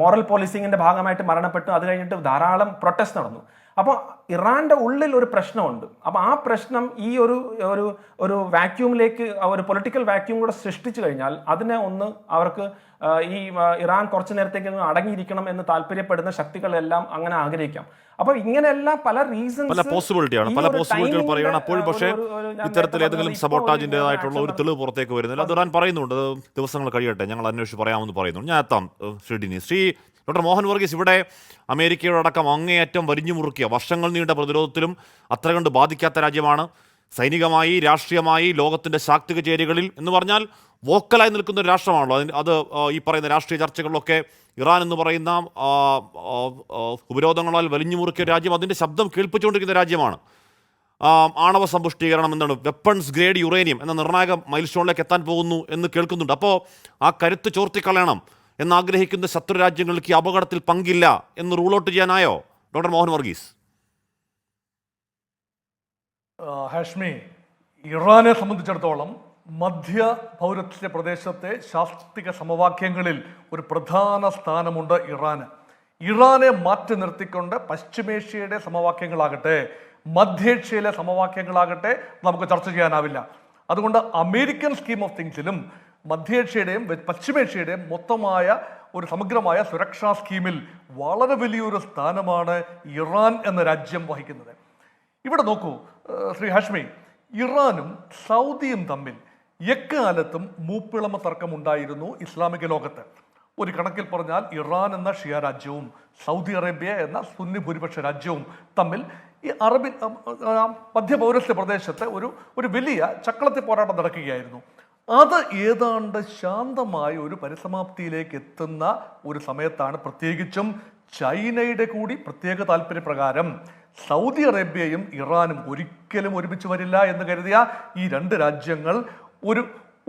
മോറൽ പോലീസിങ്ങിന്റെ ഭാഗമായിട്ട് മരണപ്പെട്ടു. അത് കഴിഞ്ഞിട്ട് ധാരാളം പ്രൊട്ടസ്റ്റ് നടന്നു. അപ്പോൾ ഇറാന്റെ ഉള്ളിൽ ഒരു പ്രശ്നമുണ്ട്. അപ്പോൾ ആ പ്രശ്നം ഈ ഒരു ഒരു ഒരു വാക്യൂമിലേക്ക്, ഒരു പൊളിറ്റിക്കൽ വാക്യൂം കൂടെ സൃഷ്ടിച്ചു കഴിഞ്ഞാൽ അതിനെ ഒന്ന് അവർക്ക് ഈ ഇറാൻ കുറച്ചു നേരത്തേക്ക് അടങ്ങിയിരിക്കണം എന്ന് താല്പര്യപ്പെടുന്ന ശക്തികളെല്ലാം അങ്ങനെ ആഗ്രഹിക്കാം. അപ്പൊ ഇങ്ങനെയെല്ലാം പല റീസൺസ്, പല പോസിബിലിറ്റിയാണ്, പല പോസിബിലിറ്റികൾ പറയുകയാണ്. അപ്പോൾ പക്ഷേ ഇത്തരത്തിൽ ഏതെങ്കിലും സബോട്ടാജിൻ്റെതായിട്ടുള്ള ഒരു തെളിവ് പുറത്തേക്ക് വരുന്നില്ല. അത് ഇറാൻ പറയുന്നുണ്ട്, ദിവസങ്ങൾ കഴിയട്ടെ, ഞങ്ങൾ അന്വേഷിച്ച് പറയാമെന്ന് പറയുന്നു. ഞാൻ എത്താം ശ്രീ ഡോക്ടർ മോഹൻ വർഗീസ്. ഇവിടെ അമേരിക്കയുടെ അടക്കം അങ്ങേയറ്റം വരിഞ്ഞു മുറുക്കിയ വർഷങ്ങൾ നീണ്ട പ്രതിരോധത്തിലും അത്ര കണ്ട് ബാധിക്കാത്ത രാജ്യമാണ്. സൈനികമായി, രാഷ്ട്രീയമായി ലോകത്തിൻ്റെ ശാക്തിക ചേരികളിൽ എന്ന് പറഞ്ഞാൽ വോക്കലായി നിൽക്കുന്ന ഒരു രാഷ്ട്രമാണല്ലോ. അത് ഈ പറയുന്ന രാഷ്ട്രീയ ചർച്ചകളിലൊക്കെ ഇറാൻ എന്ന് പറയുന്ന ഉപരോധങ്ങളാൽ വലിഞ്ഞു മുറുക്കിയ രാജ്യം അതിൻ്റെ ശബ്ദം കേൾപ്പിച്ചുകൊണ്ടിരിക്കുന്ന രാജ്യമാണ്. ആണവ സമ്പുഷ്ടീകരണം എന്താണ്, വെപ്പൺസ് ഗ്രേഡ് യുറേനിയം എന്ന നിർണായക മൈൽ സ്റ്റോണിലേക്ക് എത്താൻ പോകുന്നു എന്ന് കേൾക്കുന്നുണ്ട്. അപ്പോൾ ആ കരുത്ത് ചോർത്തിക്കളയണം എന്നാഗ്രഹിക്കുന്ന ശത്രു രാജ്യങ്ങൾക്ക് ഈ അപകടത്തിൽ പങ്കില്ല എന്ന് റൂൾ ഔട്ട് ചെയ്യാനായോ ഡോക്ടർ മോഹൻ വർഗീസ്? ഹാഷ്മി, ഇറാനെ സംബന്ധിച്ചിടത്തോളം മധ്യ പൗരസ്ത്യ പ്രദേശത്തെ ശാസ്ത്രീയ സമവാക്യങ്ങളിൽ ഒരു പ്രധാന സ്ഥാനമുണ്ട് ഇറാന്. ഇറാനെ മാറ്റി നിർത്തിക്കൊണ്ട് പശ്ചിമേഷ്യയുടെ സമവാക്യങ്ങളാകട്ടെ, മധ്യേഷ്യയിലെ സമവാക്യങ്ങളാകട്ടെ നമുക്ക് ചർച്ച ചെയ്യാനാവില്ല. അതുകൊണ്ട് അമേരിക്കൻ സ്കീം ഓഫ് തിങ്സിലും മധ്യേഷ്യയുടെയും പശ്ചിമേഷ്യയുടെയും മൊത്തമായ ഒരു സമഗ്രമായ സുരക്ഷാ സ്കീമിൽ വളരെ വലിയൊരു സ്ഥാനമാണ് ഇറാൻ എന്ന രാജ്യം വഹിക്കുന്നത്. ഇവിടെ നോക്കൂ ശ്രീ ഹാഷ്മി, ഇറാനും സൗദിയും തമ്മിൽ എക്കാലത്തും മൂപ്പിളമ തർക്കമുണ്ടായിരുന്നു ഇസ്ലാമിക ലോകത്ത്. ഒരു കണക്കിൽ പറഞ്ഞാൽ ഇറാൻ എന്ന ഷിയ രാജ്യവും സൗദി അറേബ്യ എന്ന സുന്നി ഭൂരിപക്ഷ രാജ്യവും തമ്മിൽ ഈ അറബി മധ്യപൗരസ്ത്യ പ്രദേശത്തെ ഒരു വലിയ ചക്കളത്തി പോരാട്ടം നടക്കുകയായിരുന്നു. അത് ഏതാണ്ട് ശാന്തമായ ഒരു പരിസമാപ്തിയിലേക്ക് എത്തുന്ന ഒരു സമയത്താണ്, പ്രത്യേകിച്ചും ചൈനയുടെ കൂടി പ്രത്യേക താല്പര്യപ്രകാരം സൗദി അറേബ്യയും ഇറാനും ഒരിക്കലും ഒരുമിച്ച് വരില്ല എന്ന് കരുതിയ ഈ രണ്ട് രാജ്യങ്ങൾ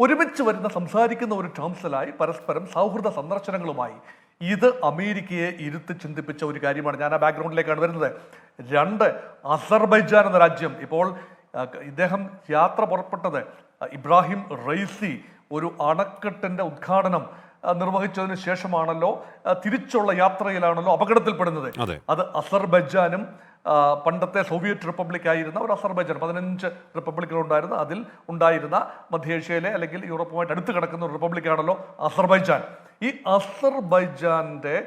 ഒരുമിച്ച് വരുന്ന സംസാരിക്കുന്ന ഒരു ടേംസിലായി പരസ്പരം സൗഹൃദ സന്ദർശനങ്ങളുമായി. ഇത് അമേരിക്കയെ ഇരുത്തി ചിന്തിപ്പിച്ച ഒരു കാര്യമാണ്. ഞാൻ ആ ബാക്ക്ഗ്രൗണ്ടിലേക്കാണ് വരുന്നത്. രണ്ട്, അസർബൈജാൻ എന്ന രാജ്യം, ഇപ്പോൾ ഇദ്ദേഹം യാത്ര പുറപ്പെട്ടത് ഇബ്രാഹിം റൈസി ഒരു അണക്കെട്ടിന്റെ ഉദ്ഘാടനം നിർവഹിച്ചതിന് ശേഷമാണല്ലോ, തിരിച്ചുള്ള യാത്രയിലാണല്ലോ അപകടത്തിൽപ്പെടുന്നത്. അത് അസർബൈജാനും പണ്ടത്തെ സോവിയറ്റ് റിപ്പബ്ലിക് ആയിരുന്ന ഒരു അസർബൈജാൻ, 15 റിപ്പബ്ലിക്കുകൾ ഉണ്ടായിരുന്ന അതിൽ ഉണ്ടായിരുന്ന മധ്യേഷ്യയിലെ അല്ലെങ്കിൽ യൂറോപ്പുമായിട്ട് അടുത്ത് കിടക്കുന്ന ഒരു റിപ്പബ്ലിക്കാണല്ലോ അസർബൈജാൻ. ഈ അസർബൈജാന്റെ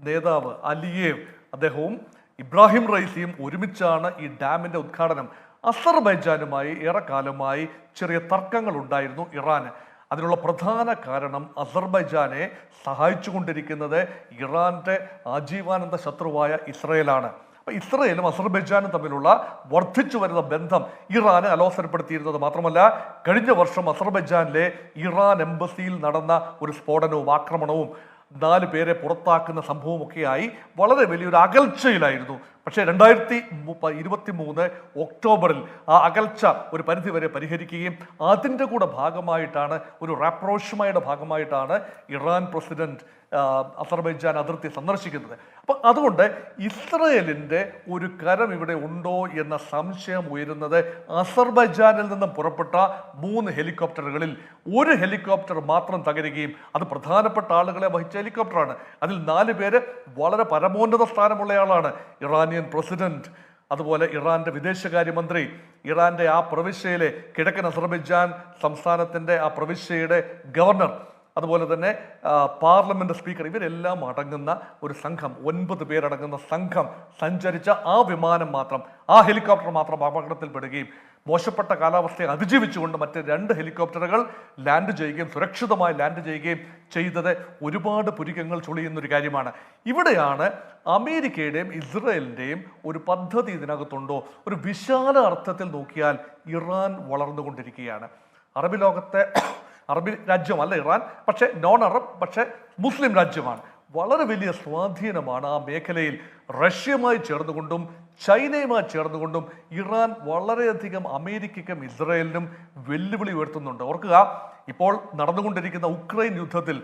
നേതാവ് അലിയേവ്, അദ്ദേഹവും ഇബ്രാഹിം റൈസിയും ഒരുമിച്ചാണ് ഈ ഡാമിന്റെ ഉദ്ഘാടനം. അസർബൈജാനുമായി ഏറെക്കാലമായി ചെറിയ തർക്കങ്ങൾ ഉണ്ടായിരുന്നു ഇറാന്. അതിനുള്ള പ്രധാന കാരണം അസർബൈജാനെ സഹായിച്ചുകൊണ്ടിരിക്കുന്നത് ഇറാന്റെ ആജീവാനന്ദ ശത്രുവായ ഇസ്രയേലാണ്. അപ്പൊ ഇസ്രയേലും അസർബൈജാനും തമ്മിലുള്ള വർദ്ധിച്ചു വരുന്ന ബന്ധം ഇറാന് അലോസരപ്പെടുത്തിയിരുന്നത് മാത്രമല്ല, കഴിഞ്ഞ വർഷം അസർബൈജാനിലെ ഇറാൻ എംബസിയിൽ നടന്ന ഒരു സ്ഫോടനവും ആക്രമണവും 4 പേരെ പുറത്താക്കുന്ന സംഭവമൊക്കെയായി വളരെ വലിയൊരു അകൽച്ചയിലായിരുന്നു. പക്ഷേ 2023 ഒക്ടോബറിൽ ആ അകൽച്ച ഒരു പരിധിവരെ പരിഹരിക്കുകയും അതിൻ്റെ കൂടെ ഭാഗമായിട്ടാണ്, ഒരു റാപ്രോഷമയുടെ ഭാഗമായിട്ടാണ് ഇറാൻ പ്രസിഡന്റ് അസർബൈജാൻ അതിർത്തി സന്ദർശിക്കുന്നത്. അപ്പം അതുകൊണ്ട് ഇസ്രയേലിൻ്റെ ഒരു കരം ഇവിടെ ഉണ്ടോ എന്ന സംശയം ഉയരുന്നത് അസർബൈജാനിൽ നിന്നും പുറപ്പെട്ട 3 ഹെലികോപ്റ്ററുകളിൽ ഒരു ഹെലികോപ്റ്റർ മാത്രം തകരുകയും അത് പ്രധാനപ്പെട്ട ആളുകളെ വഹിച്ച ഹെലികോപ്റ്ററാണ്. അതിൽ 4 പേര് വളരെ പരമോന്നത സ്ഥാനമുള്ളയാളാണ്, ഇറാനിയൻ പ്രസിഡന്റ്, അതുപോലെ ഇറാന്റെ വിദേശകാര്യമന്ത്രി, ഇറാന്റെ ആ പ്രവിശ്യയിലെ കിഴക്കൻ അസർബൈജാൻ സംസ്ഥാനത്തിന്റെ ആ പ്രവിശ്യയുടെ ഗവർണർ, അതുപോലെ തന്നെ പാർലമെന്റ് സ്പീക്കർ, ഇവരെല്ലാം അടങ്ങുന്ന ഒരു സംഘം, 9 പേരടങ്ങുന്ന സംഘം സഞ്ചരിച്ച ആ വിമാനം മാത്രം, ആ ഹെലികോപ്റ്റർ മാത്രം അപകടത്തിൽപ്പെടുകയും മോശപ്പെട്ട കാലാവസ്ഥയെ അതിജീവിച്ചുകൊണ്ട് മറ്റ് 2 ഹെലികോപ്റ്ററുകൾ ലാൻഡ് ചെയ്യുകയും സുരക്ഷിതമായി ലാൻഡ് ചെയ്യുകയും ചെയ്തത് ഒരുപാട് പുരികങ്ങൾ ചൊളിയുന്നൊരു കാര്യമാണ്. ഇവിടെയാണ് അമേരിക്കയുടെയും ഇസ്രയേലിൻ്റെയും ഒരു പദ്ധതി ഇതിനകത്തുണ്ടോ. ഒരു വിശാല അർത്ഥത്തിൽ നോക്കിയാൽ ഇറാൻ വളർന്നുകൊണ്ടിരിക്കുകയാണ്. അറബി ലോകത്തെ അറബി രാജ്യമല്ല ഇറാൻ, പക്ഷേ നോൺ അറബ്, പക്ഷേ മുസ്ലിം രാജ്യമാണ്. വളരെ വലിയ സ്വാധീനമാണ് ആ മേഖലയിൽ. റഷ്യയുമായി ചേർന്നുകൊണ്ടും ചൈനയുമായി ചേർന്നുകൊണ്ടും ഇറാൻ വളരെയധികം അമേരിക്കയ്ക്കും ഇസ്രയേലിനും വെല്ലുവിളി ഉയർത്തുന്നുണ്ട്. ഓർക്കുക, ഇപ്പോൾ നടന്നുകൊണ്ടിരിക്കുന്ന ഉക്രൈൻ യുദ്ധത്തിൽ,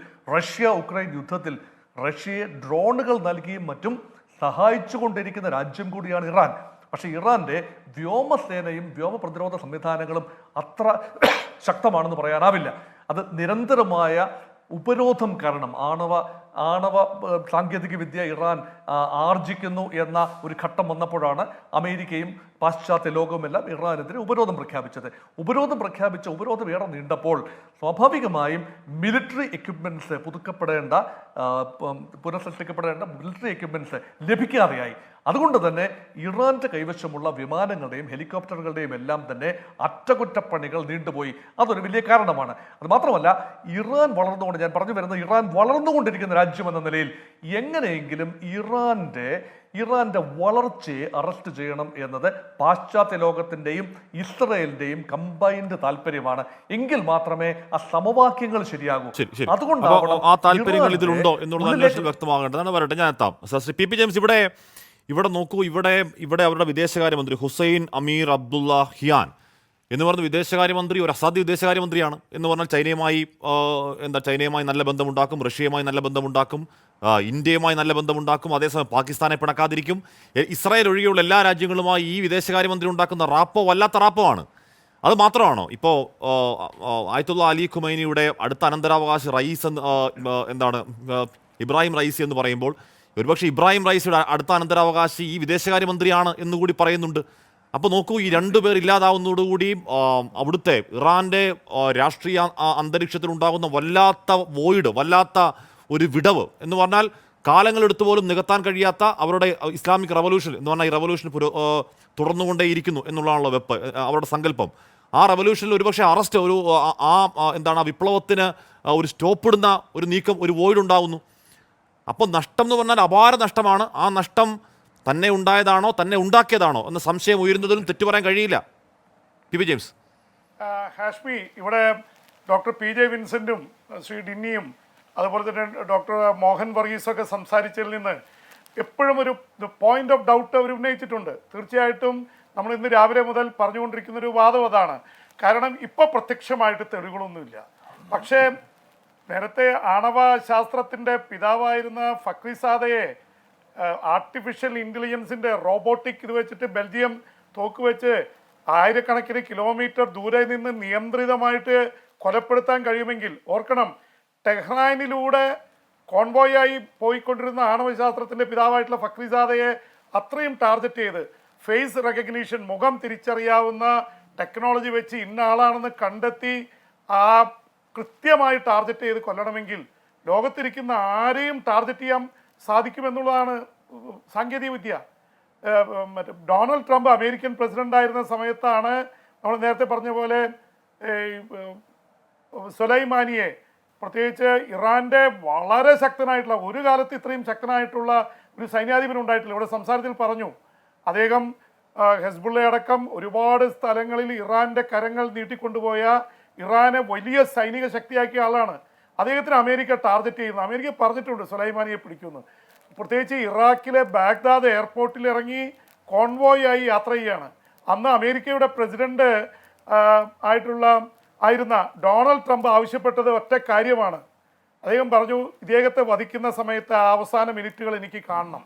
ഉക്രൈൻ യുദ്ധത്തിൽ റഷ്യയെ ഡ്രോണുകൾ നൽകിയും മറ്റും സഹായിച്ചുകൊണ്ടിരിക്കുന്ന രാജ്യം കൂടിയാണ് ഇറാൻ. പക്ഷേ ഇറാന്റെ വ്യോമസേനയും വ്യോമ പ്രതിരോധ സംവിധാനങ്ങളും അത്ര ശക്തമാണെന്ന് പറയാനാവില്ല. അത് നിരന്തരമായ ഉപരോധം കാരണം ആണവ സാങ്കേതിക വിദ്യ ഇറാൻ ആർജിക്കുന്നു എന്ന ഒരു ഘട്ടം വന്നപ്പോഴാണ് അമേരിക്കയും പാശ്ചാത്യ ലോകവുമെല്ലാം ഇറാനെതിരെ ഉപരോധം പ്രഖ്യാപിച്ചത്. ഉപരോധം ഏറെ നീണ്ടപ്പോൾ സ്വാഭാവികമായും മിലിറ്ററി എക്യുപ്മെന്റ്സ് പുനഃസൃഷ്ടിക്കപ്പെടേണ്ട മിലിറ്ററി എക്യുപ്മെന്റ്സ് ലഭിക്കാതെയായി. അതുകൊണ്ട് തന്നെ ഇറാന്റെ കൈവശമുള്ള വിമാനങ്ങളുടെയും ഹെലികോപ്റ്ററുകളുടെയും എല്ലാം തന്നെ അറ്റകുറ്റപ്പണികൾ നീണ്ടുപോയി. അതൊരു വലിയ കാരണമാണ്. അത് മാത്രമല്ല, ഇറാൻ വളർന്നുകൊണ്ട്, ഞാൻ പറഞ്ഞു വരുന്നത്, ഇറാൻ വളർന്നുകൊണ്ടിരിക്കുന്ന രാജ്യം എന്ന നിലയിൽ എങ്ങനെയെങ്കിലും ഇറാന്റെ വളർച്ചയെ അറസ്റ്റ് ചെയ്യണം എന്നത് പാശ്ചാത്യ ലോകത്തിന്റെയും ഇസ്രയേലിന്റെയും കമ്പൈൻഡ് താല്പര്യമാണ്. എങ്കിൽ മാത്രമേ ആ സമവാക്യങ്ങൾ ശരിയാകൂ. അതുകൊണ്ടാണ് ആ താല്പര്യങ്ങൾ ഇതിലുണ്ടോ എന്നുള്ളത് അന്വേഷണം വ്യക്തമാകേണ്ടതാണ്. വരട്ടെ, ഞാൻ എത്താം. ശ്രീ പി ജെയിംസ്, ഇവിടെ നോക്കൂ, ഇവിടെ അവരുടെ വിദേശകാര്യമന്ത്രി ഹുസൈൻ അമീർ അബ്ദുള്ള ഹിയാൻ എന്ന് പറഞ്ഞ വിദേശകാര്യമന്ത്രി ഒരു അസാധ്യ വിദേശകാര്യമന്ത്രിയാണ്. എന്ന് പറഞ്ഞാൽ ചൈനയുമായി നല്ല ബന്ധമുണ്ടാക്കും, റഷ്യയുമായി നല്ല ബന്ധമുണ്ടാക്കും, ഇന്ത്യയുമായി നല്ല ബന്ധമുണ്ടാക്കും, അതേസമയം പാകിസ്ഥാനെ പിണക്കാതിരിക്കും. ഇസ്രായേൽ ഒഴികെയുള്ള എല്ലാ രാജ്യങ്ങളുമായി ഈ വിദേശകാര്യമന്ത്രി ഉണ്ടാക്കുന്ന റാപ്പോ വല്ലാത്ത റാപ്പോ ആണ്. അത് മാത്രമാണോ ഇപ്പോൾ ആയത്തുള്ള അലി ഖുമൈനിയുടെ അടുത്ത അനന്തരാവകാശി ഇബ്രാഹിം റൈസി എന്ന് പറയുമ്പോൾ ഒരുപക്ഷെ ഇബ്രാഹിം റൈസിയുടെ അടുത്ത അനന്തരാവകാശി ഈ വിദേശകാര്യമന്ത്രിയാണ് എന്നുകൂടി പറയുന്നുണ്ട്. അപ്പോൾ നോക്കൂ, ഈ രണ്ടുപേർ ഇല്ലാതാവുന്നതോടുകൂടി അവിടുത്തെ ഇറാൻ്റെ രാഷ്ട്രീയ അന്തരീക്ഷത്തിലുണ്ടാകുന്ന വല്ലാത്ത ഒരു വിടവ് എന്ന് പറഞ്ഞാൽ കാലങ്ങളെടുത്ത് പോലും നികത്താൻ കഴിയാത്ത അവരുടെ ഇസ്ലാമിക് റവല്യൂഷൻ എന്ന് പറഞ്ഞാൽ ഈ റവല്യൂഷൻ തുടർന്നുകൊണ്ടേയിരിക്കുന്നു എന്നുള്ളതാണല്ലോ അവരുടെ സങ്കല്പം. ആ റവല്യൂഷനിൽ ഒരുപക്ഷെ അറസ്റ്റ് ആ വിപ്ലവത്തിന് ഒരു സ്റ്റോപ്പിടുന്ന ഒരു നീക്കം, ഒരു വോയിഡ് ഉണ്ടാകുന്നു. അപ്പോൾ നഷ്ടം എന്ന് പറഞ്ഞാൽ അപാര നഷ്ടമാണ്. ആ നഷ്ടം തന്നെ ഉണ്ടായതാണോ തന്നെ ഉണ്ടാക്കിയതാണോ എന്ന സംശയം ഉയരുന്നതിലും തെറ്റു പറയാൻ കഴിയില്ല. P James. ഹാഷ്മി, ഇവിടെ ഡോക്ടർ പി ജെ വിൻസെന്റും ശ്രീ ഡിന്നിയും അതുപോലെ തന്നെ ഡോക്ടർ മോഹൻ വർഗീസൊക്കെ സംസാരിച്ചതിൽ നിന്ന് എപ്പോഴും ഒരു പോയിന്റ് ഓഫ് ഡൗട്ട് അവർ ഉന്നയിച്ചിട്ടുണ്ട്. തീർച്ചയായിട്ടും നമ്മൾ ഇന്ന് രാവിലെ മുതൽ പറഞ്ഞുകൊണ്ടിരിക്കുന്ന ഒരു വാദം അതാണ്. കാരണം ഇപ്പോൾ പ്രത്യക്ഷമായിട്ട് തെളിവുകളൊന്നുമില്ല. പക്ഷേ നേരത്തെ ആണവ ശാസ്ത്രത്തിൻ്റെ പിതാവായിരുന്ന ഫക്രിസാദയെ ആർട്ടിഫിഷ്യൽ ഇൻ്റലിജൻസിൻ്റെ റോബോട്ടിക് ഇത് വെച്ചിട്ട് ബെൽജിയം തോക്ക് വെച്ച് ആയിരക്കണക്കിന് കിലോമീറ്റർ ദൂരെ നിന്ന് നിയന്ത്രിതമായിട്ട് കൊലപ്പെടുത്താൻ കഴിയുമെങ്കിൽ ഓർക്കണം, ടെഹ്റാനിലൂടെ കോൺവോയായി പോയിക്കൊണ്ടിരുന്ന ആണവശാസ്ത്രത്തിൻ്റെ പിതാവായിട്ടുള്ള ഫക്രിസാദയെ അത്രയും ടാർഗറ്റ് ചെയ്ത് ഫേസ് റെക്കഗ്നീഷൻ, മുഖം തിരിച്ചറിയാവുന്ന ടെക്നോളജി വെച്ച് ഇന്ന ആളാണെന്ന് കണ്ടെത്തി ആ കൃത്യമായി ടാർഗറ്റ് ചെയ്ത് കൊല്ലണമെങ്കിൽ ലോകത്തിരിക്കുന്ന ആരെയും ടാർഗറ്റ് ചെയ്യാൻ സാധിക്കുമെന്നുള്ളതാണ് സാങ്കേതിക വിദ്യ. ഡൊണാൾഡ് ട്രംപ് അമേരിക്കൻ പ്രസിഡന്റ് ആയിരുന്ന സമയത്താണ് നമ്മൾ നേരത്തെ പറഞ്ഞ പോലെ സുലൈമാനിയെ, പ്രത്യേകിച്ച് ഇറാൻ്റെ വളരെ ശക്തനായിട്ടുള്ള, ഒരു കാലത്ത് ഇത്രയും ശക്തനായിട്ടുള്ള ഒരു സൈന്യാധിപൻ ഉണ്ടായിട്ടില്ല. ഇവിടെ സംസാരത്തിൽ പറഞ്ഞു, അദ്ദേഹം ഹെസ്ബുള്ളയടക്കം ഒരുപാട് സ്ഥലങ്ങളിൽ ഇറാൻ്റെ കരങ്ങൾ നീട്ടിക്കൊണ്ടുപോയ, ഇറാനെ വലിയ സൈനിക ശക്തിയാക്കിയ ആളാണ്. അദ്ദേഹത്തിന് അമേരിക്ക ടാർഗറ്റ് ചെയ്യുന്നു. അമേരിക്ക പറഞ്ഞിട്ടുണ്ട് സുലൈമാനിയെ പിടിക്കുമെന്ന്. പ്രത്യേകിച്ച് ഇറാഖിലെ ബാഗ്ദാദ് എയർപോർട്ടിൽ ഇറങ്ങി കോൺവോയ് ആയി യാത്ര ചെയ്യുകയാണ്. അന്ന് അമേരിക്കയുടെ പ്രസിഡന്റ് ആയിരുന്ന ഡൊണാൾഡ് ട്രംപ് ആവശ്യപ്പെട്ടത് ഒറ്റ കാര്യമാണ്. അദ്ദേഹം പറഞ്ഞു, ഇദ്ദേഹത്തെ വധിക്കുന്ന സമയത്ത് ആ അവസാന മിനിറ്റുകൾ എനിക്ക് കാണണം.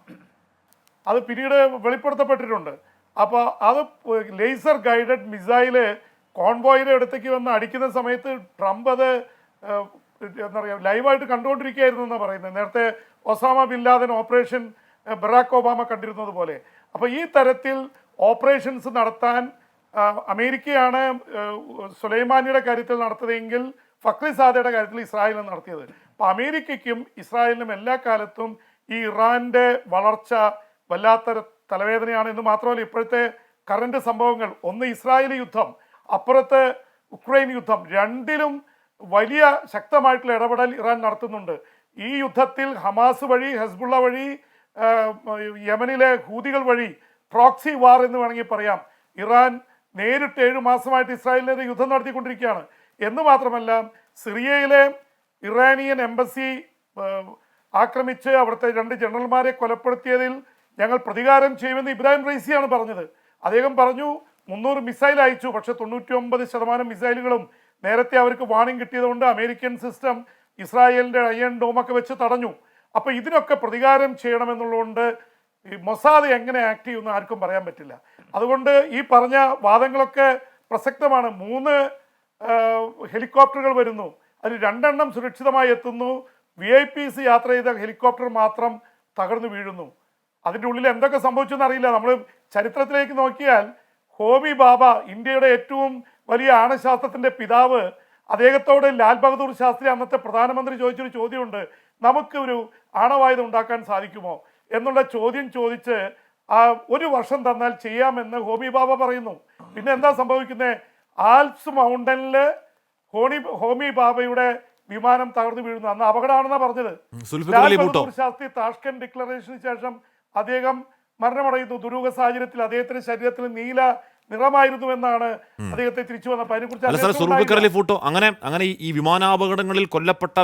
അത് പിന്നീട് വെളിപ്പെടുത്തപ്പെട്ടിട്ടുണ്ട്. അപ്പോൾ അത് ലേസർ ഗൈഡഡ് മിസൈല് കോൺവോയിലെ അടുത്തേക്ക് വന്ന് അടിക്കുന്ന സമയത്ത് ട്രംപ് അത് എന്താ പറയുക ലൈവായിട്ട് കണ്ടുകൊണ്ടിരിക്കുകയായിരുന്നു എന്നാണ് പറയുന്നത്. നേരത്തെ Osama bin Laden operation Barack Obama കണ്ടിരുന്നത് പോലെ. അപ്പോൾ ഈ തരത്തിൽ ഓപ്പറേഷൻസ് നടത്താൻ അമേരിക്കയാണ് സുലൈമാനിയുടെ കാര്യത്തിൽ നടത്തിയതെങ്കിൽ ഫക്രിസാദയുടെ കാര്യത്തിൽ ഇസ്രായേലിന് നടത്തിയത്. അപ്പോൾ അമേരിക്കയ്ക്കും ഇസ്രായേലിനും എല്ലാ കാലത്തും ഈ ഇറാൻ്റെ വളർച്ച വല്ലാത്ത തലവേദനയാണ്. എന്ന് മാത്രമല്ല, ഇപ്പോഴത്തെ കറണ്ട് സംഭവങ്ങൾ, ഒന്ന് ഇസ്രായേലി യുദ്ധം, അപ്പുറത്ത് ഉക്രൈൻ യുദ്ധം, രണ്ടിലും വലിയ ശക്തമായിട്ടുള്ള ഇടപെടൽ ഇറാൻ നടത്തുന്നുണ്ട്. ഈ യുദ്ധത്തിൽ ഹമാസ് വഴി, ഹെസ്ബുള്ള വഴി, യമനിലെ ഹൂതികൾ വഴി പ്രോക്സി വാർ എന്ന് വേണമെങ്കിൽ പറയാം, ഇറാൻ നേരിട്ട് 7 മാസമായിട്ട് ഇസ്രായേലിനെതിരെ യുദ്ധം നടത്തിക്കൊണ്ടിരിക്കുകയാണ്. എന്ന് മാത്രമല്ല, സിറിയയിലെ ഇറാനിയൻ എംബസി ആക്രമിച്ച് അവിടുത്തെ 2 ജനറൽമാരെ കൊലപ്പെടുത്തിയതിൽ ഞങ്ങൾ പ്രതികാരം ചെയ്യുമെന്ന് ഇബ്രാഹിം റൈസിയാണ് പറഞ്ഞത്. അദ്ദേഹം പറഞ്ഞു 300 മിസൈൽ അയച്ചു, പക്ഷെ 99% മിസൈലുകളും നേരത്തെ അവർക്ക് വാണിംഗ് കിട്ടിയതുകൊണ്ട് അമേരിക്കൻ സിസ്റ്റം ഇസ്രായേലിൻ്റെ അയൺ ഡോമൊക്കെ വെച്ച് തടഞ്ഞു. അപ്പോൾ ഇതിനൊക്കെ പ്രതികാരം ചെയ്യണമെന്നുള്ളതുകൊണ്ട് ഈ മൊസാദ് എങ്ങനെ ആക്ട് ചെയ്യുമെന്ന് ആർക്കും പറയാൻ പറ്റില്ല. അതുകൊണ്ട് ഈ പറഞ്ഞ വാദങ്ങളൊക്കെ പ്രസക്തമാണ്. 3 ഹെലികോപ്റ്ററുകൾ വരുന്നു, അതിൽ 2 എണ്ണം സുരക്ഷിതമായി എത്തുന്നു. VIPs യാത്ര ചെയ്ത ഹെലികോപ്റ്റർ മാത്രം തകർന്നു വീഴുന്നു. അതിൻ്റെ ഉള്ളിൽ എന്തൊക്കെ സംഭവിച്ചെന്ന് അറിയില്ല. നമ്മൾ ചരിത്രത്തിലേക്ക് നോക്കിയാൽ ഹോമി ബാബ, ഇന്ത്യയുടെ ഏറ്റവും വലിയ ആണശാസ്ത്രത്തിൻ്റെ പിതാവ്, അദ്ദേഹത്തോട് ലാൽ ബഹദൂർ ശാസ്ത്രി അന്നത്തെ പ്രധാനമന്ത്രി ചോദിച്ചൊരു ചോദ്യമുണ്ട്, നമുക്ക് ഒരു ആണവായുധം ഉണ്ടാക്കാൻ സാധിക്കുമോ എന്നുള്ള ചോദ്യം ചോദിച്ച് 1 വർഷം തന്നാൽ ചെയ്യാമെന്ന് ഹോമി ബാബ പറയുന്നു. പിന്നെ എന്താ സംഭവിക്കുന്നത്? ആൽപ്സ് മൗണ്ടനിൽ ഹോമി ബാബയുടെ വിമാനം തകർന്നു വീഴുന്നു. അന്ന് അപകടമാണെന്നാണ് പറഞ്ഞത്. ലാൽ ബഹദൂർ ശാസ്ത്രി താഷ്കന്റ് ഡിക്ലറേഷന് ശേഷം അദ്ദേഹം മരണമടയുന്നു. ദുരൂഹ സാഹചര്യത്തിൽ അദ്ദേഹത്തിന്റെ ശരീരത്തിൽ നീല നിറമായിരുന്നു എന്നാണ് അദ്ദേഹത്തെ തിരിച്ചു വന്നപ്പോൾ അതിനെക്കുറിച്ച് അങ്ങനെ ഈ വിമാനാപകടങ്ങളിൽ കൊല്ലപ്പെട്ട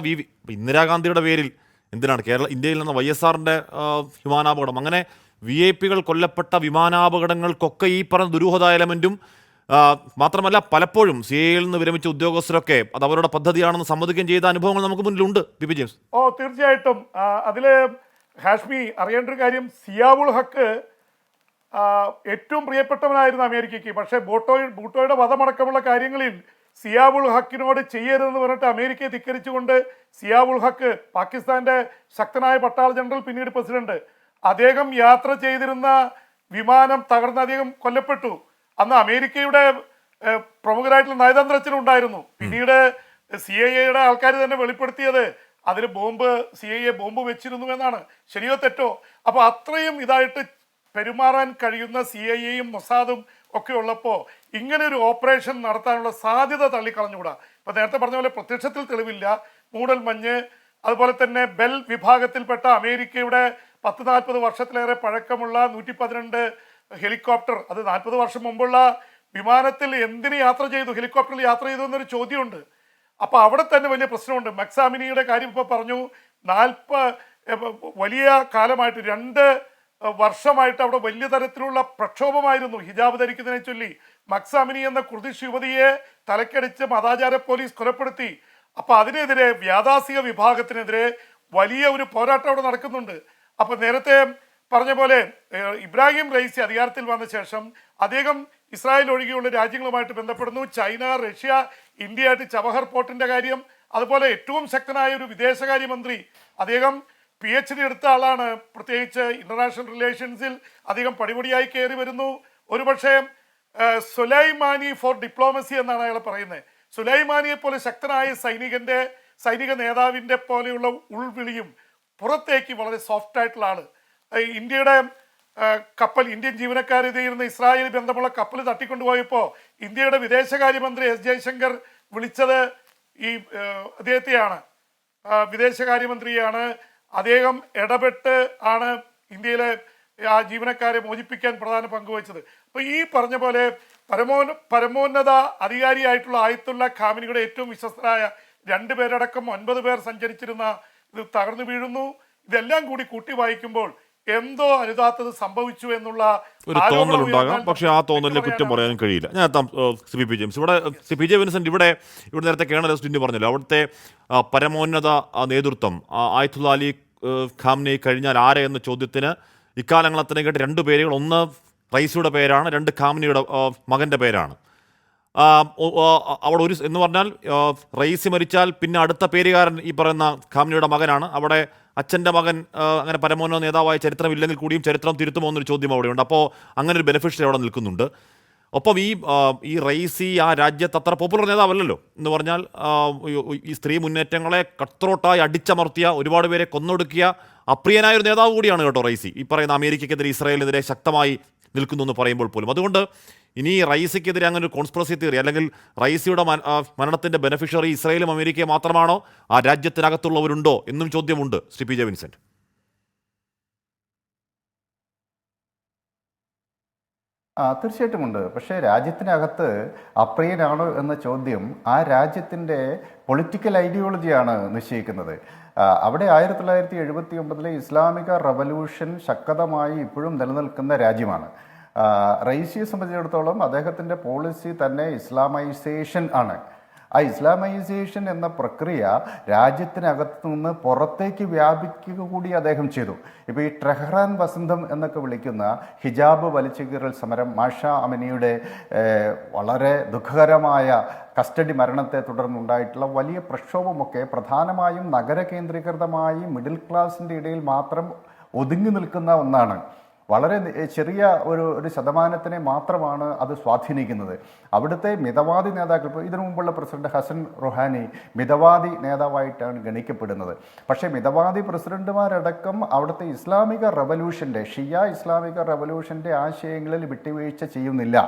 ഇന്ദിരാഗാന്ധിയുടെ പേരിൽ എന്തിനാണ് ഇന്ത്യയിൽ നിന്ന് YSRന്റെ വിമാനാപകടം, അങ്ങനെ VIP-കൾ കൊല്ലപ്പെട്ട വിമാനാപകടങ്ങൾക്കൊക്കെ ഈ പറഞ്ഞ ദുരൂഹത എലമെന്റും മാത്രമല്ല പലപ്പോഴും CIAയിൽ നിന്ന് വിരമിച്ച ഉദ്യോഗസ്ഥരൊക്കെ അത് അവരുടെ പദ്ധതിയാണെന്ന് സമ്മതിക്കുകയും ചെയ്ത അനുഭവങ്ങൾ നമുക്ക് മുന്നിലുണ്ട്. P James. തീർച്ചയായിട്ടും അതില് ഹാഷ്മി അറിയേണ്ട ഒരു കാര്യം, സിയാവുൾ ഹക്ക് ഏറ്റവും പ്രിയപ്പെട്ടവനായിരുന്നു അമേരിക്കയ്ക്ക്. പക്ഷേ ഭൂട്ടോയുടെ വധമടക്കമുള്ള കാര്യങ്ങളിൽ സിയാവുൾ ഹക്കിനോട് ചെയ്യരുതെന്ന് പറഞ്ഞിട്ട് അമേരിക്കയെ ധിക്കരിച്ചുകൊണ്ട് സിയാവുൾ ഹക്ക്, പാകിസ്ഥാന്റെ ശക്തനായ പട്ടാള ജനറൽ, പിന്നീട് പ്രസിഡന്റ്, അദ്ദേഹം യാത്ര ചെയ്തിരുന്ന വിമാനം തകർന്ന് അദ്ദേഹം കൊല്ലപ്പെട്ടു. അന്ന് അമേരിക്കയുടെ പ്രമുഖരായിട്ടുള്ള നയതന്ത്രജ്ഞനും ഉണ്ടായിരുന്നു. പിന്നീട് CIA ആൾക്കാർ തന്നെ വെളിപ്പെടുത്തിയത് അതിൽ CIA ബോംബ് വെച്ചിരുന്നു എന്നാണ്. ശരിയോ തെറ്റോ? അപ്പോൾ അത്രയും ഇതായിട്ട് പെരുമാറാൻ കഴിയുന്ന CIA-യും മൊസാദും ഒക്കെ ഉള്ളപ്പോൾ ഇങ്ങനെ ഒരു ഓപ്പറേഷൻ നടത്താനുള്ള സാധ്യത തള്ളിക്കളഞ്ഞുകൂടാ. ഇപ്പം നേരത്തെ പറഞ്ഞ പോലെ പ്രത്യക്ഷത്തിൽ തെളിവില്ല, മൂടൽമഞ്ഞ്, അതുപോലെ തന്നെ ബെൽ വിഭാഗത്തിൽപ്പെട്ട അമേരിക്കയുടെ 10-40 വർഷത്തിലേറെ പഴക്കമുള്ള 112 ഹെലികോപ്റ്റർ, അത് 40 വർഷം മുമ്പുള്ള വിമാനത്തിൽ എന്തിന് യാത്ര ചെയ്തു, ഹെലികോപ്റ്ററിൽ യാത്ര ചെയ്തു എന്നൊരു ചോദ്യമുണ്ട്. അപ്പോൾ അവിടെ തന്നെ വലിയ പ്രശ്നമുണ്ട്. മക്സാമിനിയുടെ കാര്യം ഇപ്പോൾ പറഞ്ഞു. 40 വലിയ കാലമായിട്ട് 2 വർഷമായിട്ട് അവിടെ വലിയ തരത്തിലുള്ള പ്രക്ഷോഭമായിരുന്നു ഹിജാബ് ധരിക്കുന്നതിനെ ചൊല്ലി. മക്സാമിനി എന്ന കുർദിഷ് യുവതിയെ തലക്കടിച്ച് മതാചാര പോലീസ് കൊലപ്പെടുത്തി. അപ്പോൾ അതിനെതിരെ വ്യാദാസിക വിഭാഗത്തിനെതിരെ വലിയ ഒരു പോരാട്ടം അവിടെ നടക്കുന്നുണ്ട്. അപ്പോൾ നേരത്തെ പറഞ്ഞ പോലെ ഇബ്രാഹിം റൈസി അധികാരത്തിൽ വന്ന ശേഷം അദ്ദേഹം ഇസ്രായേൽ ഒഴികെയുള്ള രാജ്യങ്ങളുമായിട്ട് ബന്ധപ്പെടുന്നു. ചൈന, റഷ്യ, ഇന്ത്യയായിട്ട് ചബഹർ പോർട്ടിൻ്റെ കാര്യം, അതുപോലെ ഏറ്റവും ശക്തനായ ഒരു വിദേശകാര്യമന്ത്രി, അദ്ദേഹം PhD എടുത്ത ആളാണ്. പ്രത്യേകിച്ച് ഇന്റർനാഷണൽ റിലേഷൻസിൽ അധികം പടിപടിയായി കയറി വരുന്നു. ഒരുപക്ഷെ സുലൈമാനി ഫോർ ഡിപ്ലോമസി എന്നാണ് അയാൾ പറയുന്നത്. സുലൈമാനിയെ പോലെ ശക്തനായ സൈനിക നേതാവിൻ്റെ പോലെയുള്ള ഉൾവിളിയും പുറത്തേക്ക് വളരെ സോഫ്റ്റ് ആയിട്ടുള്ള ആള്. ഇന്ത്യയുടെ കപ്പൽ, ഇന്ത്യൻ ജീവനക്കാർ ചെയ്യുന്ന ഇസ്രായേൽ ബന്ധമുള്ള കപ്പൽ തട്ടിക്കൊണ്ടുപോയപ്പോൾ ഇന്ത്യയുടെ വിദേശകാര്യമന്ത്രി S ജയശങ്കർ വിളിച്ചത് ഈ അദ്ദേഹത്തെയാണ്, വിദേശകാര്യമന്ത്രിയാണ്. അദ്ദേഹം ഇടപെട്ട് ആണ് ഇന്ത്യയിലെ ആ ജീവനക്കാരെ മോചിപ്പിക്കാൻ പ്രധാന പങ്കുവച്ചത്. അപ്പോൾ ഈ പറഞ്ഞ പോലെ പരമോന്നത അധികാരിയായിട്ടുള്ള ആയത്തുള്ള ഖാമിനിയുടെ ഏറ്റവും വിശ്വസ്തരായ 2 പേരടക്കം 9 പേർ സഞ്ചരിച്ചിരുന്ന ഇത് തകർന്നു വീഴുന്നു. ഇതെല്ലാം കൂടി കൂട്ടി വായിക്കുമ്പോൾ എന്തോ അനുതാത്തത് സംഭവിച്ചു എന്നുള്ള ഒരു തോന്നലുണ്ടാകാം. പക്ഷേ ആ തോന്നലിനെ കുറ്റം പറയാനും കഴിയില്ല. ഞാൻ എത്താം പി ജെയിംസ്. ഇവിടെ PJ വിൻസെന്റ്, ഇവിടെ നേരത്തെ കേണൽ എസ്റ്റിന് പറഞ്ഞല്ലോ, അവിടുത്തെ പരമോന്നത നേതൃത്വം ആയത്തുള്ള അലി ഖാംനെ കഴിഞ്ഞാൽ ആരെ എന്ന ചോദ്യത്തിന് ഇക്കാലങ്ങളത്തിന് കേട്ട് 2 പേരുകൾ, ഒന്ന് റൈസിയുടെ പേരാണ്, 2 ഖാംനിയുടെ മകൻ്റെ പേരാണ്. അവിടെ ഒരു എന്ന് പറഞ്ഞാൽ റൈസി മരിച്ചാൽ പിന്നെ അടുത്ത പേരുകാരൻ ഈ പറയുന്ന ഖാംനിയുടെ മകനാണ്. അവിടെ അച്ഛൻ്റെ മകൻ അങ്ങനെ പരമോന്നത നേതാവായ ചരിത്രമില്ലെങ്കിൽ കൂടിയും ചരിത്രം തിരുത്തുമോ എന്നൊരു ചോദ്യം അവിടെയുണ്ട്. അപ്പോൾ അങ്ങനെ ഒരു ബെനിഫിഷ്യറി അവിടെ നിൽക്കുന്നുണ്ട്. ഒപ്പം ഈ റൈസി ആ രാജ്യത്ത് അത്ര പോപ്പുലർ നേതാവല്ലല്ലോ. എന്ന് പറഞ്ഞാൽ ഈ സ്ത്രീ മുന്നേറ്റങ്ങളെ കട്ട്രോട്ടായി അടിച്ചമർത്തിയ, ഒരുപാട് പേരെ കൊന്നൊടുക്കിയ അപ്രിയനായ ഒരു നേതാവ് കൂടിയാണ് കേട്ടോ റൈസി. ഈ പറയുന്ന അമേരിക്കയ്ക്കെതിരെ, ഇസ്രായേലിനെതിരെ ശക്തമായി നിൽക്കുന്നു എന്ന് പറയുമ്പോൾ പോലും. അതുകൊണ്ട് ഇനി റൈസിക്കെതിരെ അങ്ങനെ ഒരു കോൺസ്പിറസി തിയറി, അല്ലെങ്കിൽ റൈസിയുടെ മരണത്തിൻ്റെ ബെനിഫിഷ്യറി ഇസ്രായേലും അമേരിക്കയും മാത്രമാണോ, ആ രാജ്യത്തിനകത്തുള്ളവരുണ്ടോ എന്നും ചോദ്യമുണ്ട്. Shri PJ Vincent. തീർച്ചയായിട്ടും ഉണ്ട്. പക്ഷേ രാജ്യത്തിനകത്ത് അപ്രിയനാണോ എന്ന ചോദ്യം ആ രാജ്യത്തിൻ്റെ പൊളിറ്റിക്കൽ ഐഡിയോളജിയാണ് നിശ്ചയിക്കുന്നത്. അവിടെ 1979 ഇസ്ലാമിക റവല്യൂഷൻ ശക്തമായി ഇപ്പോഴും നിലനിൽക്കുന്ന രാജ്യമാണ്. റൈസിയെ സംബന്ധിച്ചിടത്തോളം അദ്ദേഹത്തിൻ്റെ പോളിസി തന്നെ ഇസ്ലാമൈസേഷൻ ആണ്. ആ ഇസ്ലാമൈസേഷൻ എന്ന പ്രക്രിയ രാജ്യത്തിനകത്തു നിന്ന് പുറത്തേക്ക് വ്യാപിക്കുക കൂടി അദ്ദേഹം ചെയ്തു. ഇപ്പോൾ ഈ ടെഹ്റാൻ വസന്തം എന്നൊക്കെ വിളിക്കുന്ന ഹിജാബ് വലിച്ചുകീറൽ സമരം, മാഷ അമിനിയുടെ വളരെ ദുഃഖകരമായ കസ്റ്റഡി മരണത്തെ തുടർന്നുണ്ടായിട്ടുള്ള വലിയ പ്രക്ഷോഭമൊക്കെ പ്രധാനമായും നഗര കേന്ദ്രീകൃതമായി മിഡിൽ ക്ലാസിൻ്റെ ഇടയിൽ മാത്രം ഒതുങ്ങി നിൽക്കുന്ന ഒന്നാണ്. വളരെ ചെറിയ ഒരു ശതമാനത്തിനെ മാത്രമാണ് അത് സ്വാധീനിക്കുന്നത്. അവിടുത്തെ മിതവാദി നേതാക്കൾ, ഇപ്പോൾ ഇതിനു മുമ്പുള്ള പ്രസിഡന്റ് ഹസൻ റുഹാനി മിതവാദി നേതാവായിട്ടാണ് ഗണിക്കപ്പെടുന്നത്. പക്ഷേ മിതവാദി പ്രസിഡന്റുമാരടക്കം അവിടുത്തെ ഇസ്ലാമിക റവല്യൂഷൻ്റെ ഷിയ ഇസ്ലാമിക റവല്യൂഷൻ്റെ ആശയങ്ങളിൽ വിട്ടുവീഴ്ച ചെയ്യുന്നില്ല.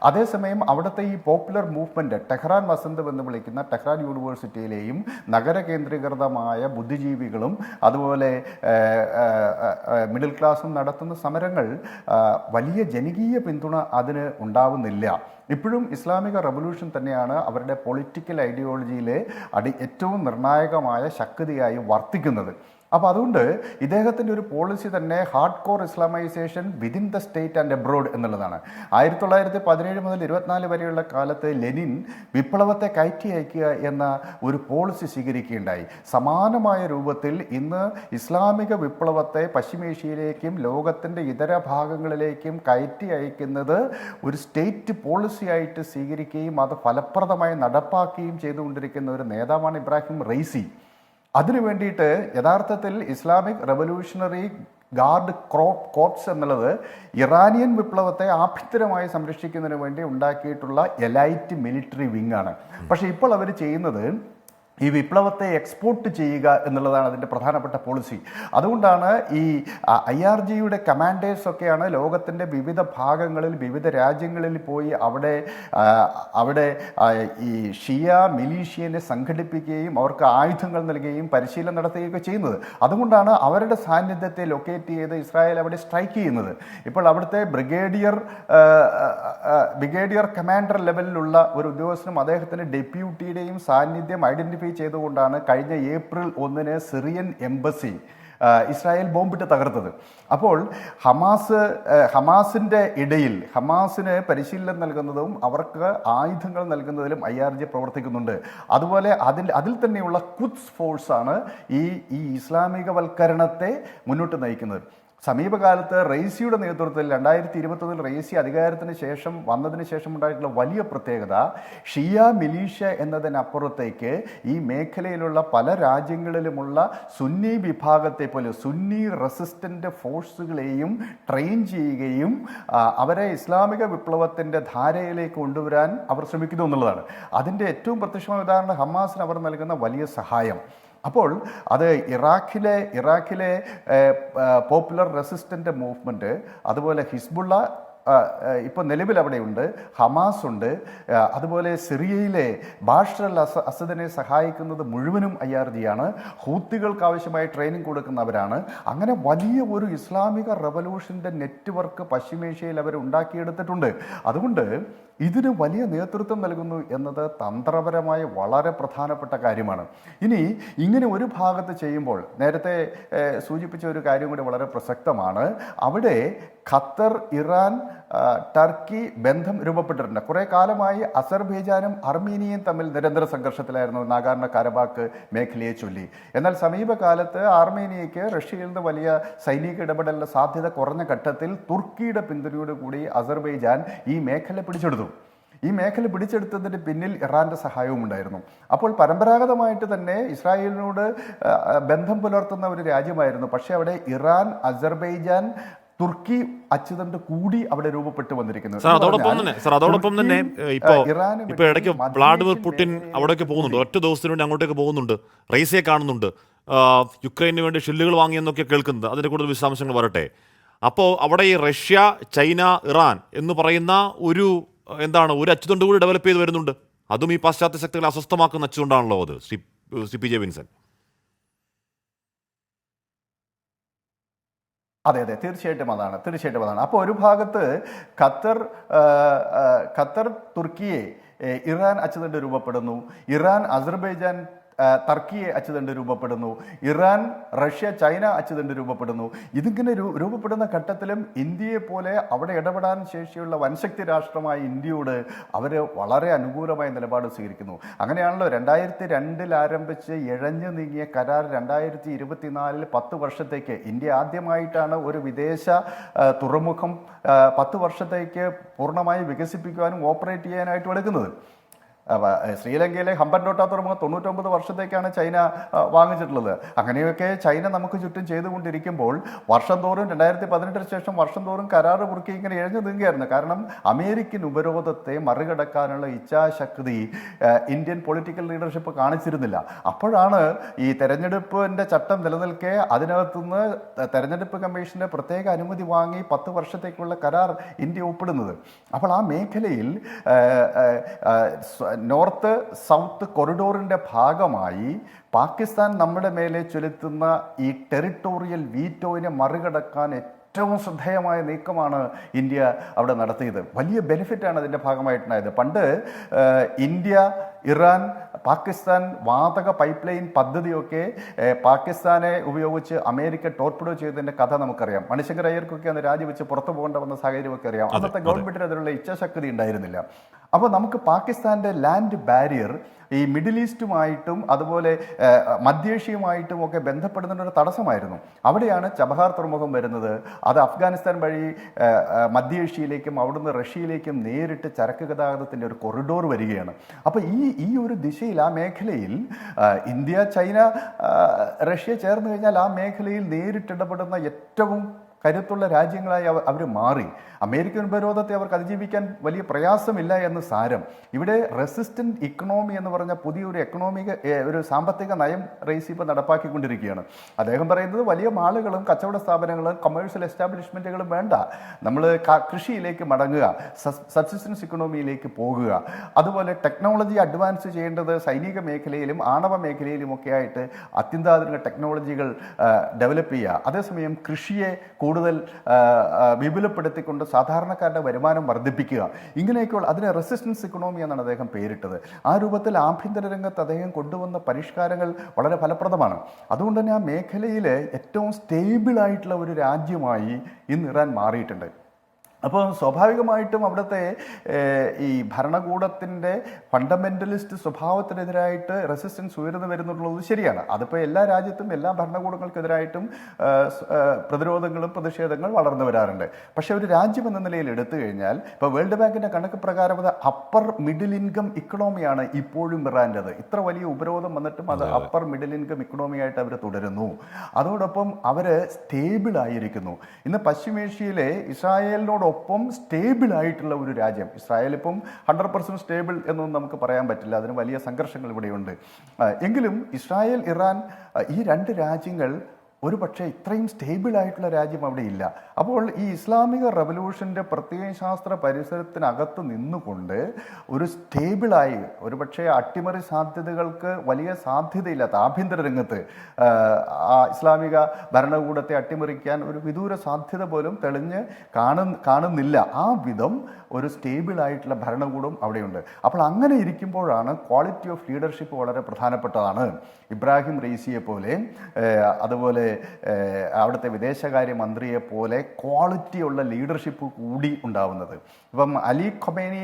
അതേസമയം അവിടുത്തെ ഈ പോപ്പുലർ മൂവ്മെൻറ്റ്, ടെഹ്റാൻ വസന്തം എന്ന് വിളിക്കുന്ന ടെഹ്റാൻ യൂണിവേഴ്സിറ്റിയിലെയും നഗര കേന്ദ്രീകൃതമായ ബുദ്ധിജീവികളും അതുപോലെ മിഡിൽ ക്ലാസും നടത്തുന്ന സമരങ്ങൾ വലിയ ജനകീയ പിന്തുണ അതിന് ഉണ്ടാവുന്നില്ല. ഇപ്പോഴും ഇസ്ലാമിക റവല്യൂഷൻ തന്നെയാണ് അവരുടെ പൊളിറ്റിക്കൽ ഐഡിയോളജിയിലെ ഏറ്റവും നിർണായകമായ ശക്തിയായി വർത്തിക്കുന്നത്. അപ്പോൾ അതുകൊണ്ട് ഇദ്ദേഹത്തിൻ്റെ ഒരു പോളിസി തന്നെ hard core Islamisation within the state and abroad എന്നുള്ളതാണ്. 1917 മുതൽ 24 വരെയുള്ള കാലത്ത് ലെനിൻ വിപ്ലവത്തെ കയറ്റി അയക്കുക എന്ന ഒരു പോളിസി സ്വീകരിക്കുകയുണ്ടായി. സമാനമായ രൂപത്തിൽ ഇന്ന് ഇസ്ലാമിക വിപ്ലവത്തെ പശ്ചിമേഷ്യയിലേക്കും ലോകത്തിൻ്റെ ഇതര ഭാഗങ്ങളിലേക്കും കയറ്റി അയക്കുന്നത് ഒരു സ്റ്റേറ്റ് പോളിസിയായിട്ട് സ്വീകരിക്കുകയും അത് ഫലപ്രദമായി നടപ്പാക്കുകയും ചെയ്തുകൊണ്ടിരിക്കുന്ന ഒരു നേതാവാണ് ഇബ്രാഹിം റൈസി. അതിനു വേണ്ടിയിട്ട് യഥാർത്ഥത്തിൽ ഇസ്ലാമിക് റവല്യൂഷണറി ഗാർഡ് കോർപ്സ് എന്നുള്ളത് ഇറാനിയൻ വിപ്ലവത്തെ ആഭ്യന്തരമായി സംരക്ഷിക്കുന്നതിന് വേണ്ടി ഉണ്ടാക്കിയിട്ടുള്ള എലൈറ്റ് മിലിറ്ററി വിങ് ആണ്. പക്ഷേ ഇപ്പോൾ അവർ ചെയ്യുന്നത് ഈ വിപ്ലവത്തെ എക്സ്പോർട്ട് ചെയ്യുക എന്നുള്ളതാണ് അതിൻ്റെ പ്രധാനപ്പെട്ട പോളിസി. അതുകൊണ്ടാണ് ഈ IRGയുടെ കമാൻഡേഴ്സൊക്കെയാണ് ലോകത്തിൻ്റെ വിവിധ ഭാഗങ്ങളിൽ വിവിധ രാജ്യങ്ങളിൽ പോയി അവിടെ ഈ ഷിയ മിലീഷ്യനെ സംഘടിപ്പിക്കുകയും അവർക്ക് ആയുധങ്ങൾ നൽകുകയും പരിശീലനം നടത്തുകയൊക്കെ ചെയ്യുന്നത്. അതുകൊണ്ടാണ് അവരുടെ സാന്നിധ്യത്തെ ലൊക്കേറ്റ് ചെയ്ത് ഇസ്രായേൽ അവിടെ സ്ട്രൈക്ക് ചെയ്യുന്നത്. ഇപ്പോൾ അവിടുത്തെ ബ്രിഗേഡിയർ കമാൻഡർ ലെവലിലുള്ള ഒരു ഉദ്യോഗസ്ഥനും അദ്ദേഹത്തിൻ്റെ ഡെപ്യൂട്ടിയുടെയും സാന്നിധ്യം ഐഡൻറ്റിഫൈ ചെയ്തുകൊണ്ടാണ് കഴിഞ്ഞ ഏപ്രിൽ 1 സിറിയൻ എംബസി ഇസ്രായേൽ ബോംബിട്ട് തകർത്തത്. അപ്പോൾ ഹമാസിൻ്റെ ഇടയിൽ ഹമാസിന് പരിശീലനം നൽകുന്നതും അവർക്ക് ആയുധങ്ങൾ നൽകുന്നതിലും IRG പ്രവർത്തിക്കുന്നുണ്ട്. അതുപോലെ അതിൽ തന്നെയുള്ള ഖുദ്സ് ഫോഴ്സാണ് ഈ ഇസ്ലാമികവൽക്കരണത്തെ മുന്നോട്ട് നയിക്കുന്നത്. സമീപകാലത്ത് റൈസിയുടെ നേതൃത്വത്തിൽ 2021 റൈസി അധികാരത്തിന് ശേഷം വന്നതിന് ശേഷം ഉണ്ടായിട്ടുള്ള വലിയ പ്രത്യേകത ഷിയ മിലീഷ്യ എന്നതിനപ്പുറത്തേക്ക് ഈ മേഖലയിലുള്ള പല രാജ്യങ്ങളിലുമുള്ള സുന്നി വിഭാഗത്തെ പോലെ സുന്നി റെസിസ്റ്റൻ്റ് ഫോഴ്സുകളെയും ട്രെയിൻ ചെയ്യുകയും അവരെ ഇസ്ലാമിക വിപ്ലവത്തിൻ്റെ ധാരയിലേക്ക് കൊണ്ടുവരാൻ അവർ ശ്രമിക്കുന്നു എന്നുള്ളതാണ്. അതിൻ്റെ ഏറ്റവും പ്രത്യക്ഷമായ ഉദാഹരണം ഹമാസിന് അവർ നൽകുന്ന വലിയ സഹായം. അപ്പോൾ അത് ഇറാഖിലെ പോപ്പുലർ റെസിസ്റ്റൻ്റ് മൂവ്മെൻറ്റ്, അതുപോലെ ഹിസ്ബുള്ള ഇപ്പോൾ നിലവിൽ അവിടെയുണ്ട്, ഹമാസ് ഉണ്ട്, അതുപോലെ സിറിയയിലെ ബാഷർ അൽ അസദിനെ സഹായിക്കുന്നത് മുഴുവനും IRG ആണ്. ഹൂത്തികൾക്ക് ആവശ്യമായ ട്രെയിനിങ് കൊടുക്കുന്നവരാണ്. അങ്ങനെ വലിയ ഒരു ഇസ്ലാമിക റവല്യൂഷൻ്റെ നെറ്റ്വർക്ക് പശ്ചിമേഷ്യയിൽ അവർ ഉണ്ടാക്കിയെടുത്തിട്ടുണ്ട്. അതുകൊണ്ട് ഇതിന് വലിയ നേതൃത്വം നൽകുന്നു എന്നത് തന്ത്രപരമായി വളരെ പ്രധാനപ്പെട്ട കാര്യമാണ്. ഇനി ഇങ്ങനെ ഒരു ഭാഗത്ത് ചെയ്യുമ്പോൾ നേരത്തെ സൂചിപ്പിച്ച ഒരു കാര്യം കൂടി വളരെ പ്രസക്തമാണ്. അവിടെ ഖത്തർ, ഇറാൻ, ടർക്കി ബന്ധം രൂപപ്പെട്ടിട്ടുണ്ട്. കുറേ കാലമായി അസർബൈജാനും അർമീനിയയും തമ്മിൽ നിരന്തര സംഘർഷത്തിലായിരുന്നു നാഗോർണോ കരബാക്ക് മേഖലയെ ചൊല്ലി. എന്നാൽ സമീപകാലത്ത് അർമേനിയയ്ക്ക് റഷ്യയിൽ നിന്ന് വലിയ സൈനിക ഇടപെടലിൻ്റെ സാധ്യത കുറഞ്ഞ ഘട്ടത്തിൽ തുർക്കിയുടെ പിന്തുണയോടുകൂടി അസർബൈജാൻ ഈ മേഖല പിടിച്ചെടുത്തു. ഈ മേഖല പിടിച്ചെടുത്തതിന് പിന്നിൽ ഇറാൻ്റെ സഹായവും ഉണ്ടായിരുന്നു. അപ്പോൾ പരമ്പരാഗതമായിട്ട് തന്നെ ഇസ്രായേലിനോട് ബന്ധം പുലർത്തുന്ന ഒരു രാജ്യമായിരുന്നു. പക്ഷേ അവിടെ ഇറാൻ, അസർബൈജാൻ, തുർക്കി അച്ചുതണ്ട് കൂടി അവിടെ രൂപപ്പെട്ടു വന്നിരിക്കുന്നത്. അതോടൊപ്പം തന്നെ ഇപ്പൊ ഇടയ്ക്ക് വ്ളാഡിമിർ പുടിൻ അവിടേക്ക് പോകുന്നുണ്ട്, ഒറ്റ ദിവസത്തിന് വേണ്ടി അങ്ങോട്ടേക്ക് പോകുന്നുണ്ട്, റൈസിയെ കാണുന്നുണ്ട്, യുക്രൈനു വേണ്ടി ഷെല്ലുകൾ വാങ്ങിയെന്നൊക്കെ കേൾക്കുന്നത്. അതിൻ്റെ കൂടുതൽ വിശദാംശങ്ങൾ വരട്ടെ. അപ്പോൾ അവിടെ ഈ റഷ്യ, ചൈന, ഇറാൻ എന്ന് പറയുന്ന ഒരു അച്ചുതണ്ട് കൂടി ഡെവലപ്പ് ചെയ്ത് വരുന്നുണ്ട്. അതും ഈ പാശ്ചാത്യ ശക്തികളെ അസ്വസ്ഥമാക്കുന്ന അച്ചുകൊണ്ടാണല്ലോ അത്. Shri P J Vincent. അതെ, തീർച്ചയായിട്ടും അതാണ്. അപ്പോൾ ഒരു ഭാഗത്ത് ഖത്തർ തുർക്കിയെ ഇറാൻ അച്ചുതണ്ട് രൂപപ്പെടുന്നു, ഇറാൻ അസർബൈജാൻ ടർക്കിയെ അച്ചുതണ്ട് രൂപപ്പെടുന്നു, ഇറാൻ, റഷ്യ, ചൈന അച്ചുതണ്ട് രൂപപ്പെടുന്നു. ഇതിങ്ങനെ രൂപപ്പെടുന്ന ഘട്ടത്തിലും ഇന്ത്യയെ പോലെ അവിടെ ഇടപെടാൻ ശേഷിയുള്ള വൻശക്തി രാഷ്ട്രമായ ഇന്ത്യയോട് അവർ വളരെ അനുകൂലമായ നിലപാട് സ്വീകരിക്കുന്നു. അങ്ങനെയാണല്ലോ 2002 ആരംഭിച്ച് ഇഴഞ്ഞു നീങ്ങിയ കരാർ 2024 10 വർഷത്തേക്ക് ഇന്ത്യ ആദ്യമായിട്ടാണ് ഒരു വിദേശ തുറമുഖം 10 വർഷത്തേക്ക് പൂർണ്ണമായി വികസിപ്പിക്കുവാനും ഓപ്പറേറ്റ് ചെയ്യാനായിട്ടും എടുക്കുന്നത്. ശ്രീലങ്കയിലെ ഹമ്പൻടോട്ട തുറമുഖം 99 വർഷത്തേക്കാണ് ചൈന വാങ്ങിച്ചിട്ടുള്ളത്. അങ്ങനെയൊക്കെ ചൈന നമുക്ക് ചുറ്റും ചെയ്തുകൊണ്ടിരിക്കുമ്പോൾ വർഷം തോറും 2018 ശേഷം വർഷം തോറും കരാറ് കുറുക്കി ഇങ്ങനെ ഇഴഞ്ഞു നീങ്ങുകയായിരുന്നു. കാരണം അമേരിക്കൻ ഉപരോധത്തെ മറികടക്കാനുള്ള ഇച്ഛാശക്തി ഇന്ത്യൻ പൊളിറ്റിക്കൽ ലീഡർഷിപ്പ് കാണിച്ചിരുന്നില്ല. അപ്പോഴാണ് ഈ തെരഞ്ഞെടുപ്പിൻ്റെ ചട്ടം നിലനിൽക്കെ അതിനകത്തുനിന്ന് തെരഞ്ഞെടുപ്പ് കമ്മീഷൻ്റെ പ്രത്യേക അനുമതി വാങ്ങി 10 വർഷത്തേക്കുള്ള കരാർ ഇന്ത്യ ഒപ്പിടുന്നത്. അപ്പോൾ ആ മേഖലയിൽ നോർത്ത് സൗത്ത് കൊറിഡോറിൻ്റെ ഭാഗമായി പാകിസ്ഥാൻ നമ്മുടെ മേലെ ചൊലുത്തുന്ന ഈ ടെറിട്ടോറിയൽ വീറ്റോയിനെ മറികടക്കാൻ ഏറ്റവും ശ്രദ്ധേയമായ നീക്കമാണ് ഇന്ത്യ അവിടെ നടത്തിയത്. വലിയ ബെനിഫിറ്റാണ് അതിൻ്റെ ഭാഗമായിട്ടുണ്ടായത്. പണ്ട് ഇന്ത്യ, ഇറാൻ, പാകിസ്ഥാൻ വാതക പൈപ്പ് ലൈൻ പദ്ധതിയൊക്കെ പാകിസ്ഥാനെ ഉപയോഗിച്ച് അമേരിക്ക ടോർപിഡോ ചെയ്തതിൻ്റെ കഥ നമുക്കറിയാം. മണിശങ്കർ അയ്യർക്കൊക്കെ അന്ന് രാജിവെച്ച് പുറത്തു പോകേണ്ട വന്ന സാഹചര്യമൊക്കെ അറിയാം. അന്നത്തെ ഗവൺമെൻറ്റിന് അതിനുള്ള ഇച്ഛാശക്തി ഉണ്ടായിരുന്നില്ല. അപ്പോൾ നമുക്ക് പാകിസ്ഥാൻ്റെ ലാൻഡ് ബാരിയർ ഈ മിഡിൽ ഈസ്റ്റുമായിട്ടും അതുപോലെ മധ്യേഷ്യയുമായിട്ടും ഒക്കെ ബന്ധപ്പെടുന്നതിനൊരു തടസ്സമായിരുന്നു. അവിടെയാണ് ചബഹാർ തുറമുഖം വരുന്നത്. അത് അഫ്ഗാനിസ്ഥാൻ വഴി മധ്യേഷ്യയിലേക്കും അവിടുന്ന് റഷ്യയിലേക്കും നേരിട്ട് ചരക്ക് ഗതാഗതത്തിൻ്റെ ഒരു കൊറിഡോർ വരികയാണ്. അപ്പോൾ ഈ ഒരു ദിശയിൽ ആ മേഖലയിൽ ഇന്ത്യ, ചൈന, റഷ്യ ചേർന്ന് കഴിഞ്ഞാൽ ആ മേഖലയിൽ നേരിട്ടിടപെടുന്ന ഏറ്റവും കരുത്തുള്ള രാജ്യങ്ങളായി അവർ മാറി. അമേരിക്കൻ ഉപരോധത്തെ അവർക്ക് അതിജീവിക്കാൻ വലിയ പ്രയാസമില്ല എന്ന് സാരം. ഇവിടെ റെസിസ്റ്റന്റ് ഇക്കണോമി എന്ന് പറഞ്ഞ പുതിയൊരു ഒരു സാമ്പത്തിക നയം റെയ്സി ഇപ്പോൾ നടപ്പാക്കിക്കൊണ്ടിരിക്കുകയാണ്. അദ്ദേഹം പറയുന്നത് വലിയ മാളുകളും കച്ചവട സ്ഥാപനങ്ങളും കൊമേഴ്ഷ്യൽ എസ്റ്റാബ്ലിഷ്മെൻറ്റുകളും വേണ്ട, നമ്മൾ കൃഷിയിലേക്ക് മടങ്ങുക, സബ്സിസ്റ്റൻസ് ഇക്കണോമിയിലേക്ക് പോകുക. അതുപോലെ ടെക്നോളജി അഡ്വാൻസ് ചെയ്യേണ്ടത് സൈനിക മേഖലയിലും ആണവ മേഖലയിലുമൊക്കെ ആയിട്ട് അത്യന്താധുനിക ടെക്നോളജികൾ ഡെവലപ്പ് ചെയ്യുക. അതേസമയം കൃഷിയെ കൂടുതൽ വിപുലപ്പെടുത്തിക്കൊണ്ട് സാധാരണക്കാരുടെ വരുമാനം വർദ്ധിപ്പിക്കുക. ഇങ്ങനെയൊക്കെയുള്ള അതിനെ റെസിസ്റ്റൻസ് ഇക്കണോമി എന്നാണ് അദ്ദേഹം പേരിട്ടത്. ആ രൂപത്തിൽ ആഭ്യന്തര രംഗത്ത് അദ്ദേഹം കൊണ്ടുവന്ന പരിഷ്കാരങ്ങൾ വളരെ ഫലപ്രദമാണ്. അതുകൊണ്ട് തന്നെ ആ മേഖലയിൽ ഏറ്റവും സ്റ്റേബിളായിട്ടുള്ള ഒരു രാജ്യമായി ഇന്ന് ഇറാൻ മാറിയിട്ടുണ്ട്. അപ്പോൾ സ്വാഭാവികമായിട്ടും അവിടുത്തെ ഈ ഭരണകൂടത്തിൻ്റെ ഫണ്ടമെൻ്റലിസ്റ്റ് സ്വഭാവത്തിനെതിരായിട്ട് റെസിസ്റ്റൻസ് ഉയർന്നു വരുന്നുള്ളത് ശരിയാണ്. അതിപ്പോൾ എല്ലാ രാജ്യത്തും എല്ലാ ഭരണകൂടങ്ങൾക്കെതിരായിട്ടും പ്രതിരോധങ്ങളും പ്രതിഷേധങ്ങൾ വളർന്നു വരാറുണ്ട്. പക്ഷേ ഒരു രാജ്യം എന്ന നിലയിൽ എടുത്തു കഴിഞ്ഞാൽ ഇപ്പോൾ വേൾഡ് ബാങ്കിൻ്റെ കണക്ക് പ്രകാരം അത് അപ്പർ മിഡിൽ ഇൻകം ഇക്കണോമിയാണ് ഇപ്പോഴും ഇറാൻ്റെത്. ഇത്ര വലിയ ഉപരോധം വന്നിട്ടും അത് അപ്പർ മിഡിൽ ഇൻകം ഇക്കണോമിയായിട്ട് അവർ തുടരുന്നു. അതോടൊപ്പം അവർ സ്റ്റേബിളായിരിക്കുന്നു. ഇന്ന് പശ്ചിമേഷ്യയിലെ ഇസ്രായേലിനോട് ഒപ്പം സ്റ്റേബിൾ ആയിട്ടുള്ള ഒരു രാജ്യം. ഇസ്രായേൽ ഇപ്പം 100% സ്റ്റേബിൾ എന്നൊന്നും നമുക്ക് പറയാൻ പറ്റില്ല, അതിന് വലിയ സംഘർഷങ്ങൾ ഇവിടെയുണ്ട്. എങ്കിലും ഇസ്രായേൽ, ഇറാൻ ഈ രണ്ട് രാജ്യങ്ങൾ ഒരു പക്ഷേ ഇത്രയും സ്റ്റേബിൾ ആയിട്ടുള്ള രാജ്യം അവിടെ ഇല്ല. അപ്പോൾ ഈ ഇസ്ലാമിക റവല്യൂഷൻ്റെ പ്രത്യയശാസ്ത്ര പരിസരത്തിനകത്ത് നിന്നുകൊണ്ട് ഒരു സ്റ്റേബിളായി, ഒരു പക്ഷേ അട്ടിമറി സാധ്യതകൾക്ക് വലിയ സാധ്യതയില്ലാത്ത ആഭ്യന്തര രംഗത്ത് ആ ഇസ്ലാമിക ഭരണകൂടത്തെ അട്ടിമറിക്കാൻ ഒരു വിദൂര സാധ്യത പോലും തെളിഞ്ഞ് കാണുന്നില്ല. ആ വിധം ഒരു സ്റ്റേബിളായിട്ടുള്ള ഭരണകൂടം അവിടെയുണ്ട്. അപ്പോൾ അങ്ങനെ ഇരിക്കുമ്പോഴാണ് ക്വാളിറ്റി ഓഫ് ലീഡർഷിപ്പ് വളരെ പ്രധാനപ്പെട്ടതാണ്. ഇബ്രാഹിം റെയ്സിയെ പോലെ, അതുപോലെ അവിടുത്തെ വിദേശകാര്യ മന്ത്രിയെ പോലെ ക്വാളിറ്റിയുള്ള ലീഡർഷിപ്പ് കൂടി ഉണ്ടാവുന്നത്. ഇപ്പം അലി ഖൊമേനി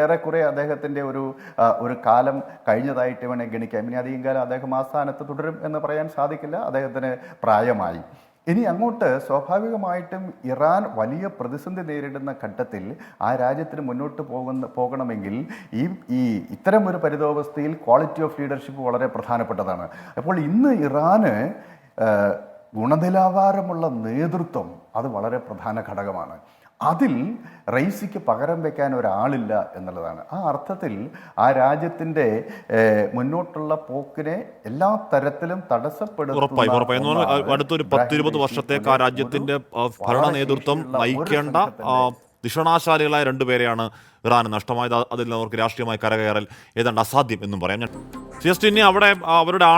ഏറെക്കുറെ അദ്ദേഹത്തിൻ്റെ ഒരു കാലം കഴിഞ്ഞതായിട്ട് വേണേൽ ഗണിക്കാം. ഇനി അധികം കാലം അദ്ദേഹം ആ സ്ഥാനത്ത് തുടരും എന്ന് പറയാൻ സാധിക്കില്ല, അദ്ദേഹത്തിന് പ്രായമായി. ഇനി അങ്ങോട്ട് സ്വാഭാവികമായിട്ടും ഇറാൻ വലിയ പ്രതിസന്ധി നേരിടുന്ന ഘട്ടത്തിൽ ആ രാജ്യത്തിന് മുന്നോട്ട് പോകണമെങ്കിൽ ഈ ഇത്തരം ഒരു പരിതോവസ്ഥയിൽ ക്വാളിറ്റി ഓഫ് ലീഡർഷിപ്പ് വളരെ പ്രധാനപ്പെട്ടതാണ്. അപ്പോൾ ഇന്ന് ഇറാന് ഗുണനിലവാരമുള്ള നേതൃത്വം അത് വളരെ പ്രധാന ഘടകമാണ്. അതിൽ റെയ്സിക്ക് പകരം വെക്കാൻ ഒരാളില്ല എന്നുള്ളതാണ്. ആ അർത്ഥത്തിൽ ആ രാജ്യത്തിൻ്റെ മുന്നോട്ടുള്ള പോക്കിനെ എല്ലാ തരത്തിലും തടസ്സപ്പെടുത്തുന്ന അടുത്തൊരു 10-20 വർഷത്തേക്ക് ആ രാജ്യത്തിന്റെ ഭരണ നേതൃത്വം നയിക്കേണ്ട ദിഷണാശാലികളായ രണ്ടുപേരെയാണ് ഇറാന് നഷ്ടമായത്. അതിൽ അവർക്ക് രാഷ്ട്രീയമായി കരകയറൽ ഏതാണ്ട് അസാധ്യം എന്നും പറയാം. ഞാൻ ഇനി അവിടെ അവരുടെ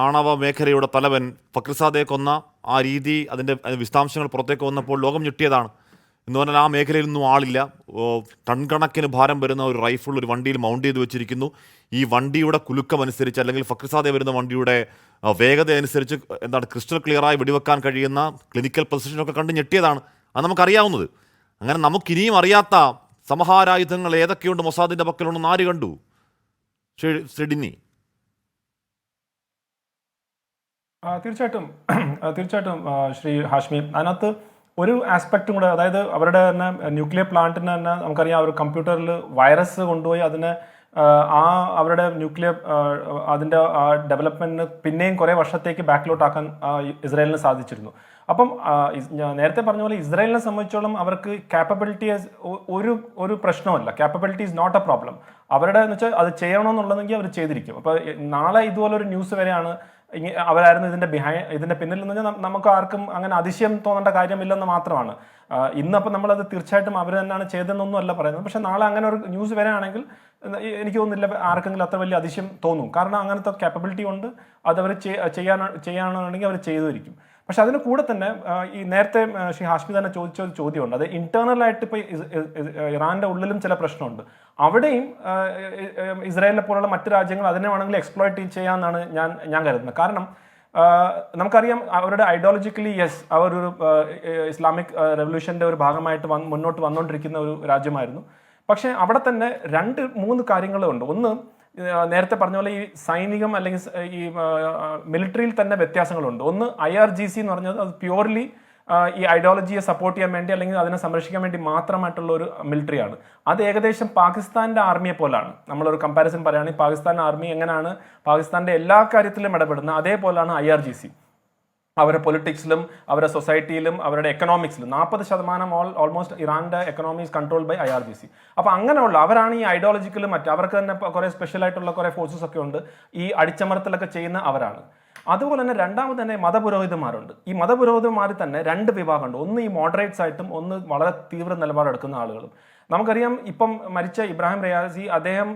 ആണവ മേഖലയുടെ തലവൻ ഫക്രിസാദയെ കൊന്ന ആ രീതി, അതിൻ്റെ വിശദാംശങ്ങൾ പുറത്തേക്ക് വന്നപ്പോൾ ലോകം ഞെട്ടിയതാണ്. എന്ന് പറഞ്ഞാൽ ആ മേഖലയിലൊന്നും ആളില്ല. ടൺ കണക്കിന് ഭാരം വരുന്ന ഒരു റൈഫിൾ ഒരു വണ്ടിയിൽ മൗണ്ട് ചെയ്ത് വെച്ചിരിക്കുന്നു. ഈ വണ്ടിയുടെ കുലുക്കമനുസരിച്ച് അല്ലെങ്കിൽ ഫക്രിസാദെ വരുന്ന വണ്ടിയുടെ വേഗത അനുസരിച്ച് എന്താണ് ക്രിസ്റ്റൽ ക്ലിയറായി വെടിവെക്കാൻ കഴിയുന്ന ക്ലിനിക്കൽ പൊസിഷനൊക്കെ കണ്ട് ഞെട്ടിയതാണ്. അത് നമുക്കറിയാവുന്നത്. അങ്ങനെ നമുക്കിനിയും അറിയാത്ത സമഹാരായുധങ്ങൾ ഏതൊക്കെയുണ്ട് മൊസാദിൻ്റെ പക്കലുണ്ടെന്ന് ആര് കണ്ടു? ശ്രീഡിന്നി. തീർച്ചയായിട്ടും ശ്രീ ഹാഷ്മി, അതിനകത്ത് ഒരു ആസ്പെക്റ്റും കൂടെ, അതായത് അവരുടെ തന്നെ ന്യൂക്ലിയർ പ്ലാന്റിന് തന്നെ നമുക്കറിയാം, അവർ കമ്പ്യൂട്ടറിൽ വൈറസ് കൊണ്ടുപോയി അതിനെ അവരുടെ ന്യൂക്ലിയർ അതിൻ്റെ ഡെവലപ്മെന്റിന് പിന്നെയും കുറേ വർഷത്തേക്ക് ബാക്കിലോട്ടാക്കാൻ ഇസ്രായേലിന് സാധിച്ചിരുന്നു. അപ്പം നേരത്തെ പറഞ്ഞ പോലെ ഇസ്രായേലിനെ സംബന്ധിച്ചോളം അവർക്ക് കാപ്പബിലിറ്റി ഒരു പ്രശ്നമല്ല. Capability is not a problem. അവരുടെ എന്ന് വെച്ചാൽ അത് ചെയ്യണമെന്നുള്ളതെങ്കിൽ അവർ ചെയ്തിരിക്കും. അപ്പോൾ നാളെ ഇതുപോലെ ഒരു ന്യൂസ് വരെയാണ് അവരായിരുന്നു ഇതിന്റെ പിന്നിൽ എന്ന് പറഞ്ഞാൽ നമുക്ക് ആർക്കും അങ്ങനെ അതിശയം തോന്നേണ്ട കാര്യമില്ലെന്ന് മാത്രമാണ്. ഇന്നപ്പോൾ നമ്മളത് തീർച്ചയായിട്ടും അവർ തന്നെയാണ് ചെയ്തതെന്നൊന്നും അല്ല പറയുന്നത്. പക്ഷെ നാളെ അങ്ങനെ ഒരു ന്യൂസ് വരികയാണെങ്കിൽ എനിക്ക് തോന്നുന്നില്ല ആർക്കെങ്കിലും അത്ര വലിയ അതിശയം തോന്നും. കാരണം അങ്ങനത്തെ കാപ്പബിലിറ്റി ഉണ്ട്. അതവർ ചെയ്യാനാണെങ്കിൽ അവർ ചെയ്തിരിക്കും. പക്ഷെ അതിന് കൂടെ തന്നെ ഈ നേരത്തെ ശ്രീ ഹാഷ്മി തന്നെ ചോദിച്ച ഒരു ചോദ്യമുണ്ട്. അത് ഇന്റേണലായിട്ട് ഇപ്പോൾ ഇറാന്റെ ഉള്ളിലും ചില പ്രശ്നമുണ്ട്. അവിടെയും ഇസ്രായേലിനെ പോലുള്ള മറ്റു രാജ്യങ്ങൾ അതിനെ വേണമെങ്കിൽ എക്സ്പ്ലോയിറ്റ് ചെയ്യാമെന്നാണ് ഞാൻ കരുതുന്നത്. കാരണം നമുക്കറിയാം അവരുടെ ഐഡിയോളജിക്കലി അവരൊരു ഇസ്ലാമിക് റെവല്യൂഷന്റെ ഒരു ഭാഗമായിട്ട് മുന്നോട്ട് വന്നുകൊണ്ടിരിക്കുന്ന ഒരു രാജ്യമായിരുന്നു. പക്ഷേ അവിടെ തന്നെ 2-3 കാര്യങ്ങളുണ്ട്. ഒന്ന്, നേരത്തെ പറഞ്ഞ പോലെ ഈ സൈനികം അല്ലെങ്കിൽ ഈ മിലിറ്ററിയിൽ തന്നെ വ്യത്യാസങ്ങളുണ്ട്. ഒന്ന്, IRGC എന്ന് പറഞ്ഞത് അത് പ്യൂർലി ഈ ഐഡിയോളജിയെ സപ്പോർട്ട് ചെയ്യാൻ വേണ്ടി അല്ലെങ്കിൽ അതിനെ സംരക്ഷിക്കാൻ വേണ്ടി മാത്രമായിട്ടുള്ള ഒരു മിലിറ്ററിയാണ്. അത് ഏകദേശം പാകിസ്ഥാന്റെ ആർമിയെ പോലാണ്. നമ്മളൊരു കമ്പാരിസൺ പറയുകയാണെങ്കിൽ പാകിസ്ഥാൻ ആർമി എങ്ങനെയാണ് പാകിസ്ഥാന്റെ എല്ലാ കാര്യത്തിലും ഇടപെടുന്നത്, അതേപോലെയാണ് IRGC. അവരുടെ പൊളിറ്റിക്സിലും അവരുടെ സൊസൈറ്റിയിലും അവരുടെ എക്കണോമിക്സിലും 40% ഓൾമോസ്റ്റ് ഇറാന്റെ economy is controlled by IRGC. അപ്പോൾ അങ്ങനെയുള്ള അവരാണ് ഈ ഐഡിയോളജിക്കലും അവർക്ക് തന്നെ കുറേ സ്പെഷ്യൽ ആയിട്ടുള്ള കുറേ ഫോഴ്സസ് ഒക്കെ ഉണ്ട്. ഈ അടിച്ചമർത്തലൊക്കെ ചെയ്യുന്ന അവരാണ്. അതുപോലെ തന്നെ രണ്ടാമത് തന്നെ മതപുരോഹിതന്മാരുണ്ട്. ഈ മതപുരോഹിതന്മാരിൽ തന്നെ 2 വിഭാഗമുണ്ട്. ഒന്ന് ഈ മോഡറേറ്റ്സ് ആയിട്ടും ഒന്ന് വളരെ തീവ്ര നിലപാടെടുക്കുന്ന ആളുകളും. നമുക്കറിയാം ഇപ്പം മരിച്ച ഇബ്രാഹിം റിയാസി അദ്ദേഹം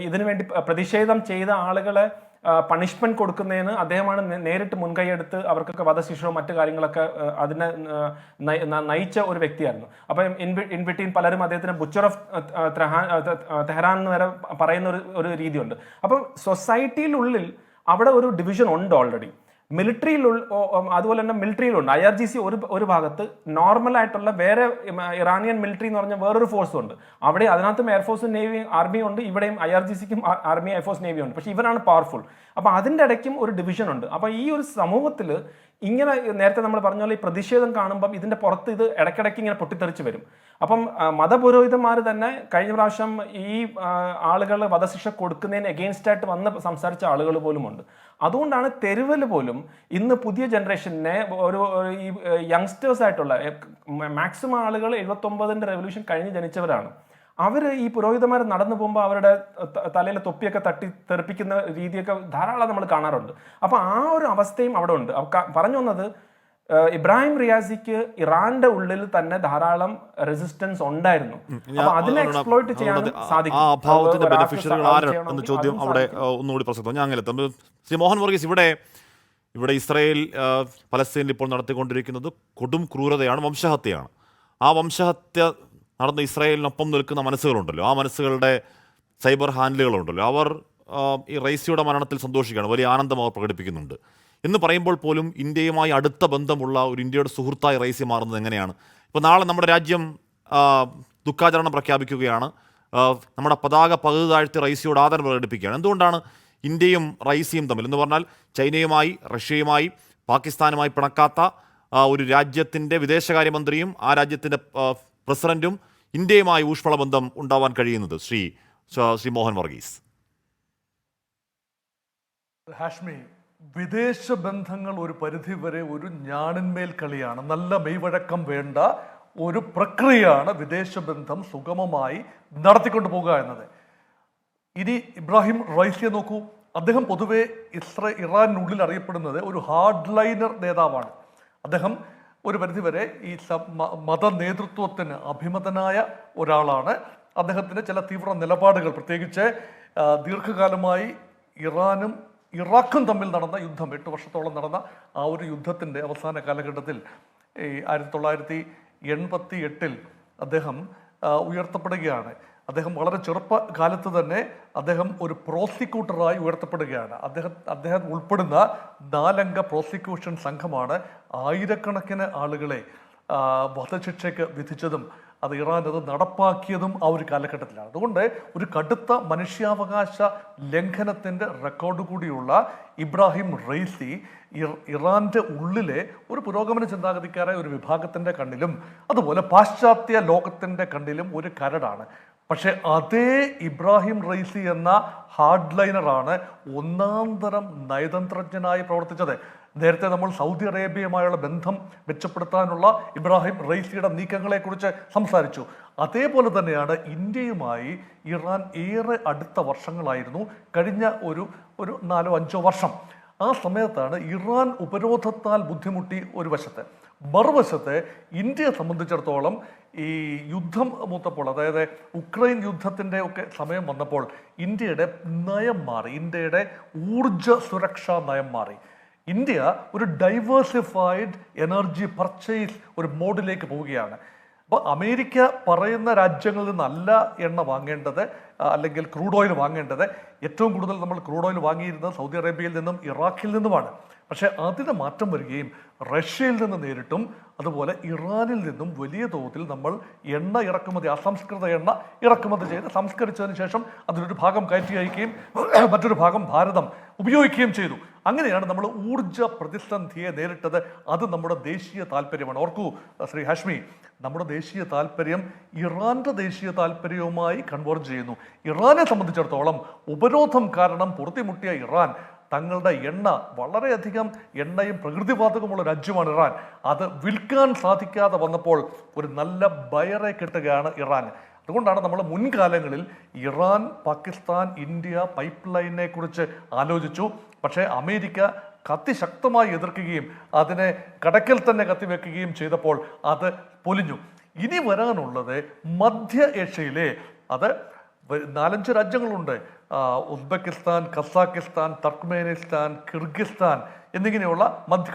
ഇതിനു വേണ്ടി പ്രതിഷേധം ചെയ്ത ആളുകളെ പണിഷ്മെന്റ് കൊടുക്കുന്നതിന് അദ്ദേഹമാണ് നേരിട്ട് മുൻകൈയെടുത്ത് അവർക്കൊക്കെ വധശിക്ഷയോ മറ്റു കാര്യങ്ങളൊക്കെ അതിനെ നയിച്ച ഒരു വ്യക്തിയായിരുന്നു. അപ്പം ഇൻ ബിറ്റ്വീൻ പലരും അദ്ദേഹത്തിന് ബുച്ചർ ഓഫ് തെഹ്റാൻ എന്ന് വരെ പറയുന്ന ഒരു രീതിയുണ്ട്. അപ്പം സൊസൈറ്റിയിലുള്ളിൽ അവിടെ ഒരു ഡിവിഷൻ ഉണ്ട് ഓൾറെഡി. അതുപോലെ തന്നെ മിലിറ്ററിയിലുണ്ട്. IRGC ഒരു ഭാഗത്ത്, നോർമൽ ആയിട്ടുള്ള വേറെ ഇറാനിയൻ മിലിറ്ററി എന്ന് പറഞ്ഞ വേറൊരു ഫോഴ്സും ഉണ്ട്. അവിടെ അതിനകത്തും എയർഫോഴ്സും നേവി ആർമിയും ഉണ്ട്. ഇവിടെയും IRGCക്കും ആർമി എയർഫോഴ്സ് നേവിയും ഉണ്ട്. പക്ഷെ ഇവരാണ് പവർഫുൾ. അപ്പൊ അതിൻ്റെ ഇടയ്ക്കും ഒരു ഡിവിഷൻ ഉണ്ട്. അപ്പൊ ഈ ഒരു സമൂഹത്തിൽ ഇങ്ങനെ നേരത്തെ നമ്മൾ പറഞ്ഞ പോലെ ഈ പ്രതിഷേധം കാണുമ്പം ഇതിന്റെ പുറത്ത് ഇത് ഇടയ്ക്കിടയ്ക്ക് ഇങ്ങനെ പൊട്ടിത്തെറിച്ച് വരും. അപ്പം മതപുരോഹിതന്മാർ തന്നെ കഴിഞ്ഞ പ്രാവശ്യം ഈ ആളുകൾ വധശിക്ഷ കൊടുക്കുന്നതിന് എഗെയിൻസ്റ്റ് ആയിട്ട് വന്ന് സംസാരിച്ച ആളുകൾ പോലും ഉണ്ട്. അതുകൊണ്ടാണ് തെരുവിൽ പോലും ഇന്ന് പുതിയ ജനറേഷനെ ഈ യങ്സ്റ്റേഴ്സ് ആയിട്ടുള്ള മാക്സിമം ആളുകൾ 79-ന്റെ റെവല്യൂഷൻ കഴിഞ്ഞ് ജനിച്ചവരാണ്. അവർ ഈ പുരോഹിതന്മാർ നടന്നു പോകുമ്പോൾ അവരുടെ തലയിലെ തൊപ്പിയൊക്കെ തട്ടി തെറിപ്പിക്കുന്ന രീതിയൊക്കെ ധാരാളം നമ്മൾ കാണാറുണ്ട്. അപ്പൊ ആ ഒരു അവസ്ഥയും അവിടെ ഉണ്ട്. പറഞ്ഞു വന്നത് ഇബ്രാഹിം റിയാസിക്ക് ഇറാന്റെ ഉള്ളിൽ തന്നെ ധാരാളം റെസിസ്റ്റൻസ് ഉണ്ടായിരുന്നു. അപ്പൊ അതിനെ എക്സ്പ്ലോയിറ്റ് ചെയ്യാനും സാധിക്കും. ആ അഭാവത്തിന്റെ ബെനിഫിഷ്യറികൾ ആരാണ് ചോദ്യം അവിടെ ഒന്നുകൂടി പ്രസക്തം. ഞാൻ അങ്ങനെ ശ്രീ മോഹൻ വർഗീസ്, ഇവിടെ ഇസ്രായേൽ പലസ്തീനിൽ ഇപ്പോൾ നടത്തിക്കൊണ്ടിരിക്കുന്നത് കൊടും ക്രൂരതയാണ്, വംശഹത്യയാണ്. ആ വംശഹത്യ നടന്ന ഇസ്രായേലിനൊപ്പം നിൽക്കുന്ന മനസ്സുകളുണ്ടല്ലോ, ആ മനസ്സുകളുടെ സൈബർ ഹാൻഡിലുകളുണ്ടല്ലോ, അവർ ഈ റൈസിയുടെ മരണത്തിൽ സന്തോഷിക്കുകയാണ്, വലിയ ആനന്ദം അവർ പ്രകടിപ്പിക്കുന്നുണ്ട്. എന്ന് പറയുമ്പോൾ പോലും ഇന്ത്യയുമായി അടുത്ത ബന്ധമുള്ള ഒരു ഇന്ത്യയുടെ സുഹൃത്തായി റൈസി മാറുന്നത് എങ്ങനെയാണ്? ഇപ്പോൾ നാളെ നമ്മുടെ രാജ്യം ദുഃഖാചരണം പ്രഖ്യാപിക്കുകയാണ്, നമ്മുടെ പതാക പകുതി താഴ്ത്തി റൈസിയോട് ആദരം പ്രകടിപ്പിക്കുകയാണ്. എന്തുകൊണ്ടാണ് ഇന്ത്യയും റൈസിയും തമ്മിൽ, എന്ന് പറഞ്ഞാൽ ചൈനയുമായി, റഷ്യയുമായി, പാകിസ്ഥാനുമായി പിണക്കാത്ത ഒരു രാജ്യത്തിൻ്റെ വിദേശകാര്യമന്ത്രിയും ആ രാജ്യത്തിൻ്റെ പ്രസിഡന്റും ഇന്ത്യയുമായി ഊഷ്മള ബന്ധം ഉണ്ടാവാൻ കഴിയുന്നത്? ശ്രീ മോഹൻ വർഗീസ്. ഹാഷ്മി, വിദേശ ബന്ധങ്ങൾ ഒരു പരിധിവരെ ഒരു ഞാണിന്മേൽ കളിയാണ്. നല്ല മെയ്വഴക്കം വേണ്ട ഒരു പ്രക്രിയയാണ് വിദേശ ബന്ധം സുഗമമായി നടത്തിക്കൊണ്ടു പോകുക എന്നത്. ഇനി ഇബ്രാഹിം റൈസിയെ നോക്കൂ. അദ്ദേഹം പൊതുവെ ഇറാനുള്ളിൽ അറിയപ്പെടുന്നത് ഒരു ഹാർഡ് ലൈനർ നേതാവാണ്. അദ്ദേഹം ഒരു പരിധിവരെ ഈ മത നേതൃത്വത്തിന് അഭിമതനായ ഒരാളാണ്. അദ്ദേഹത്തിന് ചില തീവ്ര നിലപാടുകൾ, പ്രത്യേകിച്ച് ദീർഘകാലമായി ഇറാനും ഇറാഖും തമ്മിൽ നടന്ന യുദ്ധം, 8 വർഷത്തോളം നടന്ന ആ ഒരു യുദ്ധത്തിൻ്റെ അവസാന കാലഘട്ടത്തിൽ ഈ 1979 1988 അദ്ദേഹം ഉയർത്തപ്പെടുകയാണ്. അദ്ദേഹം വളരെ ചെറുപ്പകാലത്ത് തന്നെ അദ്ദേഹം ഒരു പ്രോസിക്യൂട്ടറായി ഉയർത്തപ്പെടുകയാണ്. അദ്ദേഹം ഉൾപ്പെടുന്ന 4 അംഗ പ്രോസിക്യൂഷൻ സംഘമാണ് ആയിരക്കണക്കിന് ആളുകളെ വധശിക്ഷയ്ക്ക് വിധിച്ചതും അത് ഇറാൻ അത് നടപ്പാക്കിയതും ആ ഒരു കാലഘട്ടത്തിലാണ്. അതുകൊണ്ട് ഒരു കടുത്ത മനുഷ്യാവകാശ ലംഘനത്തിൻ്റെ റെക്കോർഡ് കൂടിയുള്ള ഇബ്രാഹിം റൈസി ഇറാന്റെ ഉള്ളിലെ ഒരു പുരോഗമന ചിന്താഗതിക്കാരായ ഒരു വിഭാഗത്തിൻ്റെ കണ്ണിലും അതുപോലെ പാശ്ചാത്യ ലോകത്തിൻ്റെ കണ്ണിലും ഒരു കരടാണ്. പക്ഷെ അതേ ഇബ്രാഹിം റൈസി എന്ന ഹാർഡ് ലൈനറാണ് ഒന്നാം തരം നയതന്ത്രജ്ഞനായി പ്രവർത്തിച്ചത്. നേരത്തെ നമ്മൾ സൗദി അറേബ്യയുമായുള്ള ബന്ധം മെച്ചപ്പെടുത്താനുള്ള ഇബ്രാഹിം റൈസിയുടെ നീക്കങ്ങളെക്കുറിച്ച് സംസാരിച്ചു. അതേപോലെ തന്നെയാണ് ഇന്ത്യയുമായി ഇറാൻ ഏറെ അടുത്ത വർഷങ്ങളായിരുന്നു, കഴിഞ്ഞ ഒരു 4-5 വർഷം. ആ സമയത്താണ് ഇറാൻ ഉപരോധത്താൽ ബുദ്ധിമുട്ടി ഒരു വശത്ത്. മറുവശത്ത് ഇന്ത്യയെ സംബന്ധിച്ചിടത്തോളം ഈ യുദ്ധം മൂത്തപ്പോൾ, അതായത് ഉക്രൈൻ യുദ്ധത്തിൻ്റെ ഒക്കെ സമയം വന്നപ്പോൾ ഇന്ത്യയുടെ നയം മാറി, ഇന്ത്യയുടെ ഊർജ സുരക്ഷാ നയം മാറി. ഇന്ത്യ ഒരു ഡൈവേഴ്സിഫൈഡ് എനർജി പർച്ചേസ് ഒരു മോഡിലേക്ക് പോവുകയാണ്. അപ്പോൾ അമേരിക്ക പറയുന്ന രാജ്യങ്ങളിൽ നിന്നല്ല എണ്ണ വാങ്ങേണ്ടത്, അല്ലെങ്കിൽ ക്രൂഡ് ഓയിൽ വാങ്ങേണ്ടത്. ഏറ്റവും കൂടുതൽ നമ്മൾ ക്രൂഡ് ഓയിൽ വാങ്ങിയിരുന്നത് സൗദി അറേബ്യയിൽ നിന്നും ഇറാഖിൽ നിന്നുമാണ്. പക്ഷേ അതിന് മാറ്റം വരികയും റഷ്യയിൽ നിന്ന് നേരിട്ടും അതുപോലെ ഇറാനിൽ നിന്നും വലിയ തോതിൽ നമ്മൾ എണ്ണ ഇറക്കുമതി, അസംസ്കൃത എണ്ണ ഇറക്കുമതി ചെയ്ത് സംസ്കരിച്ചതിന് ശേഷം അതിലൊരു ഭാഗം കയറ്റി അയക്കുകയും മറ്റൊരു ഭാഗം ഭാരതം ഉപയോഗിക്കുകയും ചെയ്തു. അങ്ങനെയാണ് നമ്മൾ ഊർജ പ്രതിസന്ധിയെ നേരിട്ടത്. അത് നമ്മുടെ ദേശീയ താല്പര്യമാണ്. ഓർക്കൂ ശ്രീ ഹാഷ്മി, നമ്മുടെ ദേശീയ താല്പര്യം ഇറാന്റെ ദേശീയ താല്പര്യവുമായി കൺവേർജ് ചെയ്യുന്നു. ഇറാനെ സംബന്ധിച്ചിടത്തോളം ഉപരോധം കാരണം പൊറുതിമുട്ടിയ ഇറാൻ തങ്ങളുടെ എണ്ണ, വളരെയധികം എണ്ണയും പ്രകൃതിവാതകമുള്ള രാജ്യമാണ് ഇറാൻ, അത് വിൽക്കാൻ സാധിക്കാതെ വന്നപ്പോൾ ഒരു നല്ല ബയറെ കിട്ടുകയാണ് ഇറാൻ. അതുകൊണ്ടാണ് നമ്മൾ മുൻകാലങ്ങളിൽ ഇറാൻ, പാകിസ്ഥാൻ, ഇന്ത്യ പൈപ്പ് ലൈനെ കുറിച്ച് ആലോചിച്ചു. പക്ഷേ അമേരിക്ക അതിശക്തമായി എതിർക്കുകയും അതിനെ കടക്കൽ തന്നെ കത്തിവെക്കുകയും ചെയ്തപ്പോൾ അത് പൊലിഞ്ഞു. ഇനി വരാനുള്ളത് മധ്യ ഏഷ്യയിലെ, അത് 4-5 രാജ്യങ്ങളുണ്ട്, ഉസ്ബെക്കിസ്ഥാൻ, കസാക്കിസ്ഥാൻ, ടർക്ക്മേനിസ്ഥാൻ, കിർഗിസ്ഥാൻ എന്നിങ്ങനെയുള്ള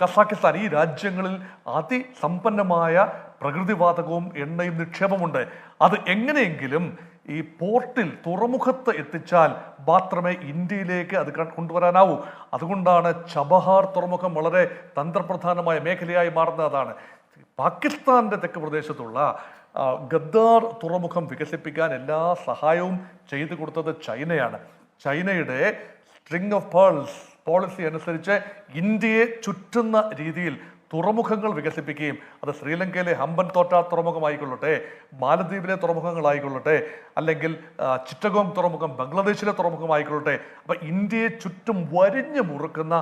കസാക്കിസ്ഥാൻ, ഈ രാജ്യങ്ങളിൽ അതിസമ്പന്നമായ പ്രകൃതിവാതകവും എണ്ണയും നിക്ഷേപമുണ്ട്. അത് എങ്ങനെയെങ്കിലും ഈ പോർട്ടിൽ, തുറമുഖത്ത് എത്തിച്ചാൽ മാത്രമേ ഇന്ത്യയിലേക്ക് അത് കൊണ്ടുവരാനാവൂ. അതുകൊണ്ടാണ് ചബഹാർ തുറമുഖം വളരെ തന്ത്രപ്രധാനമായ മേഖലയായി മാറുന്നത്. അതാണ് പാകിസ്ഥാന്റെ തെക്ക് പ്രദേശത്തുള്ള ഗദ്ദാർ തുറമുഖം വികസിപ്പിക്കാൻ എല്ലാ സഹായവും ചെയ്തു കൊടുത്തത് ചൈനയാണ്. ചൈനയുടെ സ്ട്രിംഗ് ഓഫ് പേൾസ് പോളിസി അനുസരിച്ച് ഇന്ത്യയെ ചുറ്റുന്ന രീതിയിൽ തുറമുഖങ്ങൾ വികസിപ്പിക്കുകയും, അത് ശ്രീലങ്കയിലെ ഹമ്പൻ തോട്ട തുറമുഖമായിക്കൊള്ളട്ടെ, മാലദ്വീപിലെ തുറമുഖങ്ങളായിക്കൊള്ളട്ടെ, അല്ലെങ്കിൽ ചിറ്റഗോങ് തുറമുഖം ബംഗ്ലാദേശിലെ തുറമുഖമായിക്കൊള്ളട്ടെ, അപ്പം ഇന്ത്യയെ ചുറ്റും വരിഞ്ഞു മുറുക്കുന്ന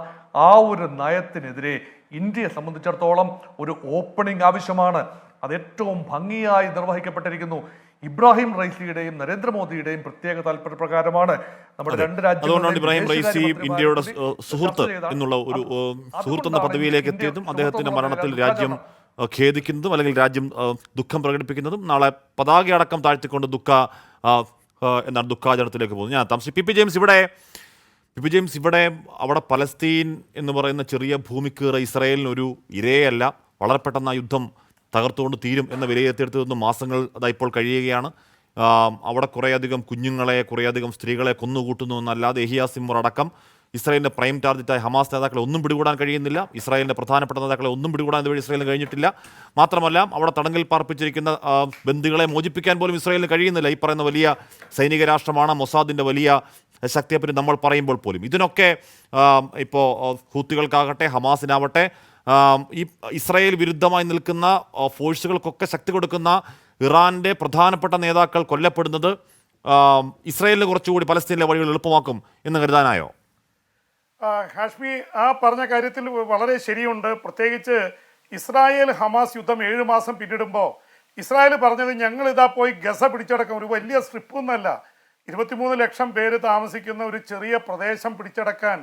ആ ഒരു നയത്തിനെതിരെ ഇന്ത്യയെ സംബന്ധിച്ചിടത്തോളം ഒരു ഓപ്പണിംഗ് ആവശ്യമാണ്. അത് ഏറ്റവും ഭംഗിയായി നിർവഹിക്കപ്പെട്ടിരിക്കുന്നു. ഇബ്രാഹിം റൈസിയുടെയും നരേന്ദ്രമോദിയുടെയും പ്രത്യേക താല്പര്യപ്രകാരമാണ് നമ്മുടെ 2 രാജ്യങ്ങളും. അതുകൊണ്ടാണ് ഇബ്രാഹിം റൈസി ഇന്ത്യയുടെ സുഹൃത്ത് എന്നുള്ള ഒരു സുഹൃത്ത് എന്ന പദവിയിലേക്ക് എത്തിയതും അദ്ദേഹത്തിന്റെ മരണത്തിൽ രാജ്യം ഖേദിക്കുന്നതും അല്ലെങ്കിൽ രാജ്യം ദുഃഖം പ്രകടിപ്പിക്കുന്നതും നാളെ പതാക അടക്കം താഴ്ത്തിക്കൊണ്ട് ദുഃഖാചരണത്തിലേക്ക് പോകുന്നു. ഞാൻ താമസിച്ചു പി പി ജെയിംസ് ഇവിടെ അവിടെ പലസ്തീൻ എന്ന് പറയുന്ന ചെറിയ ഭൂമിക്കീറ ഇസ്രായേലിനൊരു ഇരയല്ല, വളരെ പെട്ടെന്ന് ആ യുദ്ധം തകർത്തുകൊണ്ട് തീരും എന്ന വിലയിരുത്തിയെടുത്തതൊന്നും മാസങ്ങൾ ഇപ്പോൾ കഴിയുകയാണ്. അവിടെ കുറേയധികം കുഞ്ഞുങ്ങളെ, കുറേയധികം സ്ത്രീകളെ കൊന്നുകൂട്ടുന്നു എന്നല്ലാതെ യഹിയ സിൻവർ അടക്കം ഇസ്രായേലിൻ്റെ പ്രൈം ടാർഗറ്റായ ഹമാസ് നേതാക്കളെ ഒന്നും പിടികൂടാൻ കഴിയുന്നില്ല. ഇസ്രായേലിൻ്റെ പ്രധാനപ്പെട്ട നേതാക്കളെ ഒന്നും പിടികൂടാൻ ഇതുവഴി ഇസ്രായേലിന് കഴിഞ്ഞിട്ടില്ല. മാത്രമല്ല അവിടെ തടങ്കിൽ പാർപ്പിച്ചിരിക്കുന്ന ബന്ദികളെ മോചിപ്പിക്കാൻ പോലും ഇസ്രായേലിന് കഴിയുന്നില്ല. ഈ പറയുന്ന വലിയ സൈനിക രാഷ്ട്രമാണ്, മൊസാദിൻ്റെ വലിയ ശക്തിയെപ്പറ്റി നമ്മൾ പറയുമ്പോൾ പോലും. ഇതിനൊക്കെ ഇപ്പോൾ ഹൂത്തികൾക്കാകട്ടെ ഹമാസിനാവട്ടെ ഈ ഇസ്രായേൽ വിരുദ്ധമായി നിൽക്കുന്ന ഫോഴ്സുകൾക്കൊക്കെ ശക്തി കൊടുക്കുന്ന ഇറാൻ്റെ പ്രധാനപ്പെട്ട നേതാക്കൾ കൊല്ലപ്പെടുന്നത് ഇസ്രായേലിന് കുറച്ചുകൂടി പലസ്തീനിലെ വഴികൾ എളുപ്പമാക്കും എന്ന് കരുതാനായോ? ഹാഷ്മി, ആ പറഞ്ഞ കാര്യത്തിൽ വളരെ ശരിയുണ്ട്. പ്രത്യേകിച്ച് ഇസ്രായേൽ ഹമാസ് യുദ്ധം 7 മാസം പിന്നിടുമ്പോൾ ഇസ്രായേൽ പറഞ്ഞത് ഞങ്ങളിതാ പോയി ഗസ പിടിച്ചടക്കം, ഒരു വലിയ സ്ട്രിപ്പൊന്നല്ല, 23 ലക്ഷം പേര് താമസിക്കുന്ന ഒരു ചെറിയ പ്രദേശം പിടിച്ചടക്കാൻ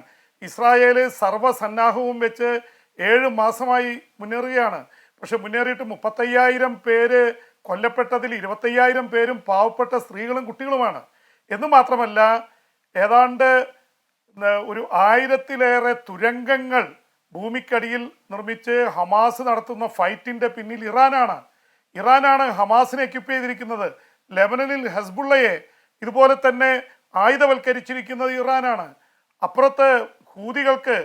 ഇസ്രായേൽ സർവ്വസന്നാഹവും വെച്ച് 7 മാസമായി മുന്നേറുകയാണ്. പക്ഷെ മുന്നേറിയിട്ട് 35,000 പേര് കൊല്ലപ്പെട്ടതിൽ 25,000 പേരും പാവപ്പെട്ട സ്ത്രീകളും കുട്ടികളുമാണ്. എന്ന് മാത്രമല്ല ഏതാണ്ട് ഒരു 1000-ലേറെ തുരങ്കങ്ങൾ ഭൂമിക്കടിയിൽ നിർമ്മിച്ച് ഹമാസ് നടത്തുന്ന ഫൈറ്റിൻ്റെ പിന്നിൽ ഇറാനാണ്. ഇറാനാണ് ഹമാസിനെ എക്യുപ്പ് ചെയ്തിരിക്കുന്നത്. ലെബനനിൽ ഹെസ്ബുള്ളയെ ഇതുപോലെ തന്നെ ആയുധവൽക്കരിച്ചിരിക്കുന്നത് ഇറാനാണ്. അപ്പുറത്ത് ഹൂതികൾക്ക്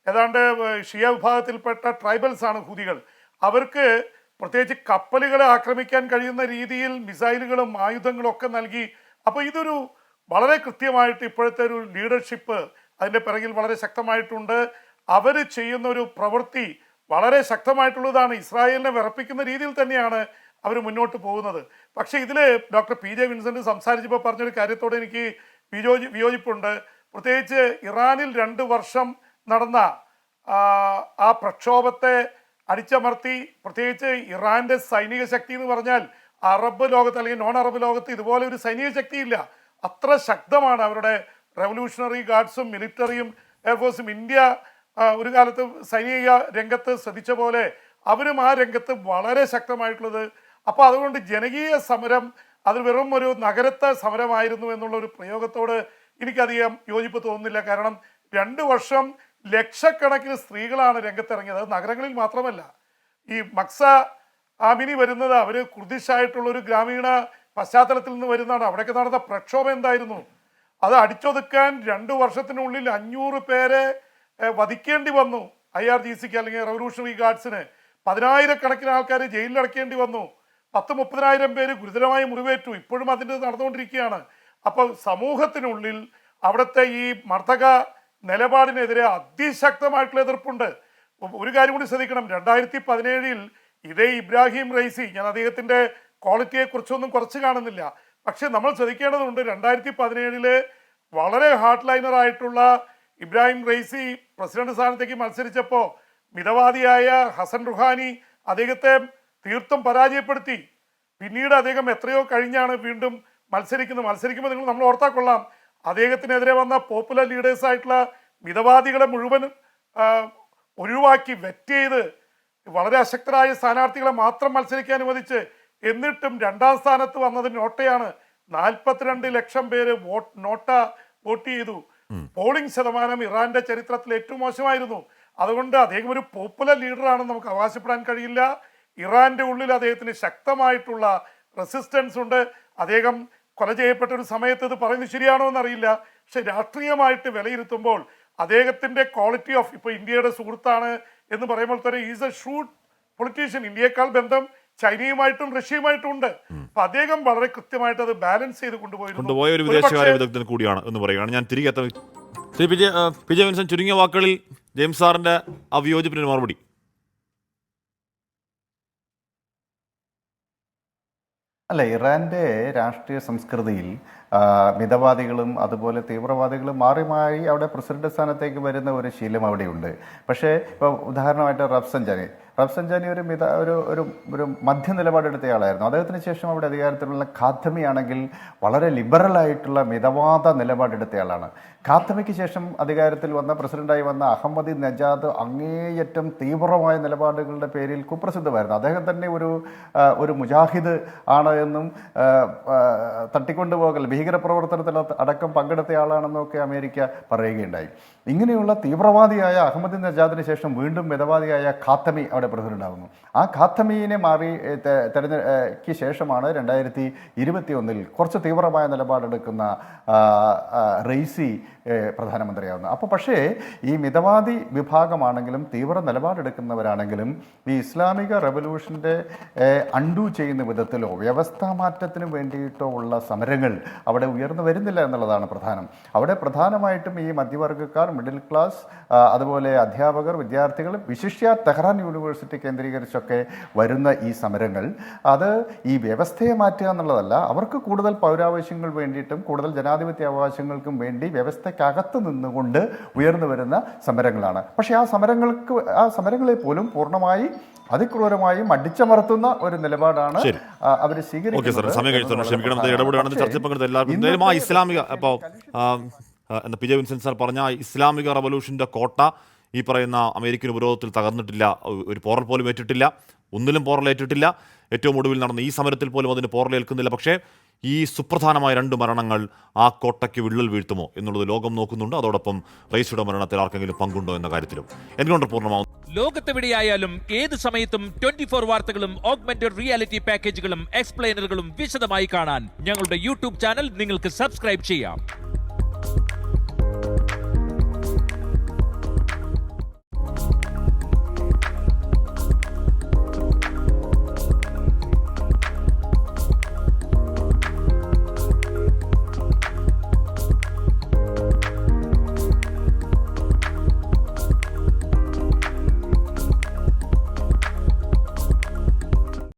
ഏതാണ്ട് ഷിയ വിഭാഗത്തിൽപ്പെട്ട ട്രൈബൽസ് ആണ് ഹൂതികൾ. അവർക്ക് പ്രത്യേകിച്ച് കപ്പലുകളെ ആക്രമിക്കാൻ കഴിയുന്ന രീതിയിൽ മിസൈലുകളും ആയുധങ്ങളും ഒക്കെ നൽകി. അപ്പോൾ ഇതൊരു വളരെ കൃത്യമായിട്ട് ഇപ്പോഴത്തെ ഒരു ലീഡർഷിപ്പ് അതിൻ്റെ പിറകിൽ വളരെ ശക്തമായിട്ടുണ്ട്. അവർ ചെയ്യുന്ന ഒരു പ്രവൃത്തി വളരെ ശക്തമായിട്ടുള്ളതാണ്. ഇസ്രായേലിനെ വിറപ്പിക്കുന്ന രീതിയിൽ തന്നെയാണ് അവർ മുന്നോട്ട് പോകുന്നത്. പക്ഷേ ഇതിൽ ഡോക്ടർ PJ വിൻസെൻ്റ് സംസാരിച്ചപ്പോൾ പറഞ്ഞൊരു കാര്യത്തോട് എനിക്ക് വിയോജിപ്പുണ്ട്. പ്രത്യേകിച്ച് ഇറാനിൽ 2 വർഷം നടന്ന ആ പ്രക്ഷോഭത്തെ അടിച്ചമർത്തി, പ്രത്യേകിച്ച് ഇറാൻ്റെ സൈനിക ശക്തി എന്ന് പറഞ്ഞാൽ അറബ് ലോകത്ത് അല്ലെങ്കിൽ നോൺ അറബ് ലോകത്ത് ഇതുപോലെ ഒരു സൈനിക ശക്തിയില്ല. അത്ര ശക്തമാണ് അവരുടെ റെവല്യൂഷണറി ഗാർഡ്സും മിലിറ്ററിയും എയർഫോഴ്സും. ഇന്ത്യ ഒരു കാലത്ത് സൈനിക രംഗത്ത് ശ്രദ്ധിച്ച പോലെ അവരും ആ രംഗത്ത് വളരെ ശക്തമായിട്ടുള്ളത്. അപ്പോൾ അതുകൊണ്ട് ജനകീയ സമരം അത് വെറും ഒരു നഗരത്തെ സമരമായിരുന്നു എന്നുള്ള ഒരു പ്രയോഗത്തോട് എനിക്കധികം യോജിപ്പ് തോന്നുന്നില്ല. കാരണം 2 വർഷം ലക്ഷക്കണക്കിന് സ്ത്രീകളാണ് രംഗത്തിറങ്ങിയത്. അത് നഗരങ്ങളിൽ മാത്രമല്ല. ഈ മക്സ ആമിനി വരുന്നത് അവർ കുർദിഷായിട്ടുള്ള ഒരു ഗ്രാമീണ പശ്ചാത്തലത്തിൽ നിന്ന് വരുന്നതാണ്. അവിടെയൊക്കെ നടന്ന പ്രക്ഷോഭം എന്തായിരുന്നു? അത് അടിച്ചൊതുക്കാൻ 2 വർഷത്തിനുള്ളിൽ 500 പേരെ വധിക്കേണ്ടി വന്നു. IRGCക്ക് അല്ലെങ്കിൽ റവല്യൂഷണറി ഗാർഡ്സിന് 10,000-കണക്കിന് ആൾക്കാർ ജയിലിലടക്കേണ്ടി വന്നു. 10-30,000 പേര് ഗുരുതരമായി മുറിവേറ്റു. ഇപ്പോഴും അതിൻ്റെ നടന്നുകൊണ്ടിരിക്കുകയാണ്. അപ്പോൾ സമൂഹത്തിനുള്ളിൽ അവിടുത്തെ ഈ മർദ്ദക നിലപാടിനെതിരെ അതിശക്തമായിട്ടുള്ള എതിർപ്പുണ്ട്. ഒരു കാര്യം കൂടി ശ്രദ്ധിക്കണം, 2017 ഇതേ ഇബ്രാഹിം റൈസി, ഞാൻ അദ്ദേഹത്തിൻ്റെ ക്വാളിറ്റിയെക്കുറിച്ചൊന്നും കുറച്ച് കാണുന്നില്ല, പക്ഷെ നമ്മൾ ശ്രദ്ധിക്കേണ്ടതുണ്ട്. 2017 വളരെ ഹാർഡ് ലൈനറായിട്ടുള്ള ഇബ്രാഹിം റൈസി പ്രസിഡന്റ് സ്ഥാനത്തേക്ക് മത്സരിച്ചപ്പോൾ മിതവാദിയായ ഹസൻ റുഹാനി അദ്ദേഹത്തെ തീർത്തും പരാജയപ്പെടുത്തി. പിന്നീട് അദ്ദേഹം എത്രയോ കഴിഞ്ഞാണ് വീണ്ടും മത്സരിക്കുമ്പോൾ നമ്മൾ ഓർത്താൽ കൊള്ളാം, അദ്ദേഹത്തിനെതിരെ വന്ന പോപ്പുലർ ലീഡേഴ്സായിട്ടുള്ള മിതവാദികളെ മുഴുവൻ ഒഴിവാക്കി വെറ്റ് ചെയ്ത് വളരെ അശക്തരായ സ്ഥാനാർത്ഥികളെ മാത്രം മത്സരിക്കാൻ അനുവദിച്ച്, എന്നിട്ടും 2ാം സ്ഥാനത്ത് വന്നത് നോട്ടയാണ്. 42 ലക്ഷം പേര് വോട്ട് ചെയ്തു. പോളിംഗ് ശതമാനം ഇറാന്റെ ചരിത്രത്തിൽ ഏറ്റവും മോശമായിരുന്നു. അതുകൊണ്ട് അദ്ദേഹം ഒരു പോപ്പുലർ ലീഡറാണെന്ന് നമുക്ക് അവകാശപ്പെടാൻ കഴിയില്ല. ഇറാന്റെ ഉള്ളിൽ അദ്ദേഹത്തിന് ശക്തമായിട്ടുള്ള റെസിസ്റ്റൻസ് ഉണ്ട്. അദ്ദേഹം കൊല ചെയ്യപ്പെട്ട ഒരു സമയത്ത് ഇത് പറയുന്നത് ശരിയാണോ എന്നറിയില്ല, പക്ഷെ രാഷ്ട്രീയമായിട്ട് വിലയിരുത്തുമ്പോൾ അദ്ദേഹത്തിൻ്റെ ക്വാളിറ്റി ഓഫ്, ഇപ്പോൾ ഇന്ത്യയുടെ സുഹൃത്താണ് എന്ന് പറയുമ്പോൾ തന്നെ ഈസ് എ ഷൂട്ട് പൊളിറ്റീഷ്യൻ. ഇന്ത്യയെക്കാൾ ബന്ധം ചൈനയുമായിട്ടും റഷ്യയുമായിട്ടും ഉണ്ട്. അപ്പൊ അദ്ദേഹം വളരെ കൃത്യമായിട്ട് അത് ബാലൻസ് ചെയ്ത് കൊണ്ടുപോയ ഒരു വിദേശകാര്യ വിദഗ്ധൻ കൂടിയാണ് എന്ന് പറയുകയാണ്. ഞാൻ തിരികെ ശ്രീ PJ വിൻസെൻ്റ്, ചുരുങ്ങിയ വാക്കുകളിൽ ജെയിംസ് സാറിന്റെ ആ വിയോജിപ്പിന് മറുപടി. അല്ല, ഇറാൻ്റെ രാഷ്ട്രീയ സംസ്കൃതിയിൽ മിതവാദികളും അതുപോലെ തീവ്രവാദികളും മാറി മാറി അവിടെ പ്രസിഡന്റ് സ്ഥാനത്തേക്ക് വരുന്ന ഒരു ശീലം അവിടെയുണ്ട്. പക്ഷേ ഇപ്പോൾ ഉദാഹരണമായിട്ട് റഫ്സൻജാനി ഒരു മധ്യ നിലപാടെടുത്തയാളായിരുന്നു. അദ്ദേഹത്തിന് ശേഷം അവിടെ അധികാരത്തിലുള്ള ഖാത്തമി ആണെങ്കിൽ വളരെ ലിബറലായിട്ടുള്ള മിതവാദ നിലപാടെടുത്തയാളാണ്. ഖാത്തമിക്ക് ശേഷം അധികാരത്തിൽ വന്ന പ്രസിഡന്റായി വന്ന അഹമ്മദി നജാദ് അങ്ങേയറ്റം തീവ്രമായ നിലപാടുകളുടെ പേരിൽ കുപ്രസിദ്ധമായിരുന്നു. അദ്ദേഹം തന്നെ ഒരു മുജാഹിദ് ആണ് എന്നും തട്ടിക്കൊണ്ടുപോകൽ ഭീകരപ്രവർത്തനത്തിൽ അടക്കം പങ്കെടുത്തയാളാണെന്നൊക്കെ അമേരിക്ക പറയുകയുണ്ടായി. ഇങ്ങനെയുള്ള തീവ്രവാദിയായ അഹമ്മദി നജാദിന് ശേഷം വീണ്ടും മിതവാദിയായ ഖാത്തമി അവിടെ പ്രസിഡന്റാകുന്നു. ആ ഖാത്തമീനെ തെരഞ്ഞെടുപ്പിന് ശേഷമാണ് 2021 കുറച്ച് തീവ്രമായ നിലപാടെടുക്കുന്ന റൈസി പ്രധാനമന്ത്രിയാവുന്നത്. അപ്പോൾ പക്ഷേ ഈ മിതവാദി വിഭാഗമാണെങ്കിലും തീവ്ര നിലപാടെടുക്കുന്നവരാണെങ്കിലും ഈ ഇസ്ലാമിക റെവല്യൂഷൻ്റെ അൺഡു ചെയ്യുന്ന വിധത്തിലോ വ്യവസ്ഥാ മാറ്റത്തിന് വേണ്ടിയിട്ടോ ഉള്ള സമരങ്ങൾ അവിടെ ഉയർന്നു വരുന്നില്ല എന്നുള്ളതാണ് പ്രധാനം. അവിടെ പ്രധാനമായിട്ടും ഈ മധ്യവർഗക്കാർ, മിഡിൽ ക്ലാസ്, അതുപോലെ അധ്യാപകർ, വിദ്യാർത്ഥികൾ, വിശിഷ്യ ടെഹ്റാൻ യൂണിവേഴ്സിറ്റി കേന്ദ്രീകരിച്ചൊക്കെ വരുന്ന ഈ സമരങ്ങൾ അത് ഈ വ്യവസ്ഥയെ മാറ്റുക എന്നുള്ളതല്ല, അവർക്ക് കൂടുതൽ പൗരാവശ്യങ്ങൾ വേണ്ടിയിട്ടും കൂടുതൽ ജനാധിപത്യ അവകാശങ്ങൾക്കും വേണ്ടി വ്യവസ്ഥയ്ക്കകത്ത് നിന്നുകൊണ്ട് ഉയർന്നു വരുന്ന സമരങ്ങളാണ്. പക്ഷേ ആ സമരങ്ങളെ പോലും പൂർണ്ണമായി അതിക്രൂരമായും അടിച്ചമർത്തുന്ന ഒരു നിലപാടാണ് അവർ സ്വീകരിക്കുന്നത്. ഇസ്ലാമിക ഇപ്പോൾ PJ വിൻസെൻ്റ് സാർ പറഞ്ഞ ഇസ്ലാമിക റവല്യൂഷൻ്റെ കോട്ട ഈ പറയുന്ന അമേരിക്കൻ ഉപരോധത്തിൽ തകർന്നിട്ടില്ല, ഒരു പോറൽ പോലും ഏറ്റിട്ടില്ല, ഒന്നിലും പോറലേറ്റിട്ടില്ല. ഏറ്റവും ഒടുവിൽ നടന്ന ഈ സമരത്തിൽ പോലും അതിന് പോറലേൽക്കുന്നില്ല. പക്ഷേ ഈ സുപ്രധാനമായ 2 മരണങ്ങൾ ആ കോട്ടയ്ക്ക് വിള്ളൽ വീഴ്ത്തുമോ എന്നുള്ളത് ലോകം നോക്കുന്നുണ്ട്. അതോടൊപ്പം റൈസിയുടെ മരണത്തിൽ ആർക്കെങ്കിലും പങ്കുണ്ടോ എന്ന കാര്യത്തിലും. എൻകൗണ്ടർ പൂർണ്ണമാകും. ലോകത്തെവിടെയായാലും ഏത് സമയത്തും 24 വാർത്തകളും ഓഗ്മെന്റഡ് റിയാലിറ്റി പാക്കേജുകളും എക്സ്പ്ലെയിനറുകളും വിശദമായി കാണാൻ ഞങ്ങളുടെ യൂട്യൂബ് ചാനൽ നിങ്ങൾക്ക് സബ്സ്ക്രൈബ് ചെയ്യാം.